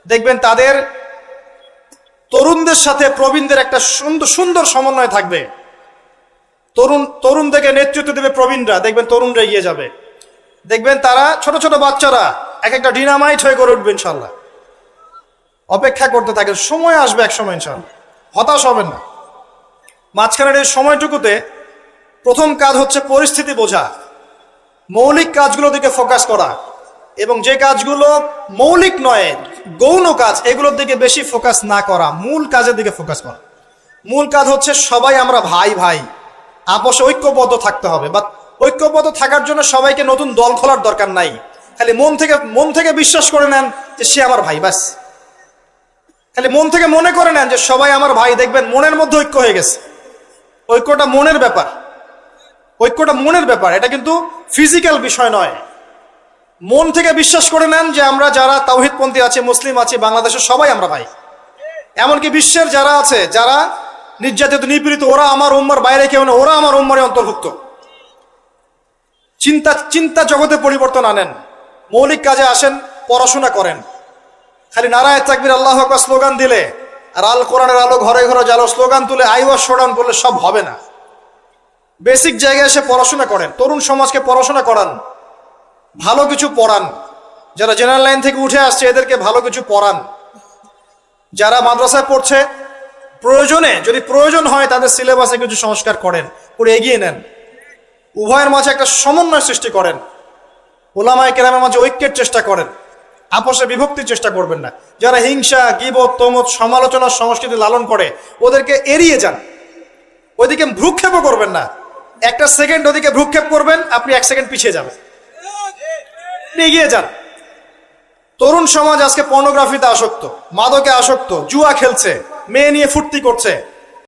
দেখবেন তাদের তরুণদের সাথে প্রবীণদের একটা সুন্দর সমন্বয় থাকবে। তরুণ থেকে নেতৃত্ব দেবে প্রবীণরা, দেখবেন তরুণরা এগিয়ে যাবে। দেখবেন তারা ছোট ছোট বাচ্চারা এক একটা ডিনামাইট হয়ে গড়ে উঠবে ইনশাল্লাহ। অপেক্ষা করতে থাকেন, সময় আসবে এক সময় ইনশাল্লাহ, হতাশ হবেন না। মাঝখানের এই সময়টুকুতে প্রথম কাজ হচ্ছে পরিস্থিতি বোঝা, মৌলিক কাজগুলো দিকে ফোকাস করা, এবং যে কাজগুলো মৌলিক নয় গৌণ কাজ এগুলোর দিকে বেশি ফোকাস না করা, মূল কাজের দিকে ফোকাস করা। মূল কাজ হচ্ছে সবাই আমরা ভাই ভাই, আপোষে ঐক্যবদ্ধ থাকতে হবে। বা ঐক্যবদ্ধ থাকার জন্য সবাইকে নতুন দল খোলার দরকার নাই, খালি মন থেকে বিশ্বাস করে নেন যে সে আমার ভাই, ব্যাস। খালি মন থেকে মনে করে নেন যে সবাই আমার ভাই, দেখবেন মনের মধ্যে ঐক্য হয়ে গেছে। ঐক্যটা মনের ব্যাপার, ঐক্যটা মনের ব্যাপার, এটা কিন্তু ফিজিক্যাল বিষয় নয়। মন থেকে বিশ্বাস করে নেন যে আমরা যারা তাওহীদপন্থী আছে, মুসলিম আছে বাংলাদেশের, সবাই আমরা ভাই। এমনকি বিশ্বের যারা আছে, যারা নির্যাতিত নিপীড়িত, ওরা আমার উম্মার বাইরে কেউ না, ওরা আমার উম্মারে অন্তর্ভুক্ত। চিন্তা জগতে পরিবর্তন আনেন, মৌলিক কাজে আসেন, পড়াশোনা করেন। খালি নারায়ে তাকবীর আল্লাহু আকবার স্লোগান দিলে আর আল কোরআনের আলো ঘরে ঘরে জালো স্লোগান তুলে আইওয়াজ শোডাউন করলে সব হবে না। বেসিক জায়গায় এসে পড়াশোনা করেন, তরুণ সমাজকে পড়াশোনা করান, ভালো কিছু পড়ান। যারা জেনারেল লাইন থেকে উঠে আসছে এদেরকে ভালো কিছু পড়ান। যারা মাদ্রাসায় পড়ছে প্রয়োজনে, যদি প্রয়োজন হয় তাদের সিলেবাসে কিছু সংস্কার করেন, করে এগিয়ে নেন। উভয়ের মাঝে একটা সমন্বয় সৃষ্টি করেন, উলামায়ে কেরামের মাঝে ঐক্যের চেষ্টা করেন, আপোষে বিভক্তির চেষ্টা করবেন না। যারা হিংসা, গীবত, তমত, সমালোচনার সংস্কৃতি লালন করে ওদেরকে এড়িয়ে যান, ওইদিকে ভ্রুক্ষেপও করবেন না। একটা সেকেন্ড ওদিকে ভ্রুক্ষেপ করবেন, আপনি এক সেকেন্ড পিছিয়ে যাবেন, এগিয়ে যান। তরুণ সমাজ আজকে পর্নোগ্রাফিতে আসক্ত, মাদকে আসক্ত, জুয়া খেলছে, মেয়ে নিয়ে ফুর্তি করছে,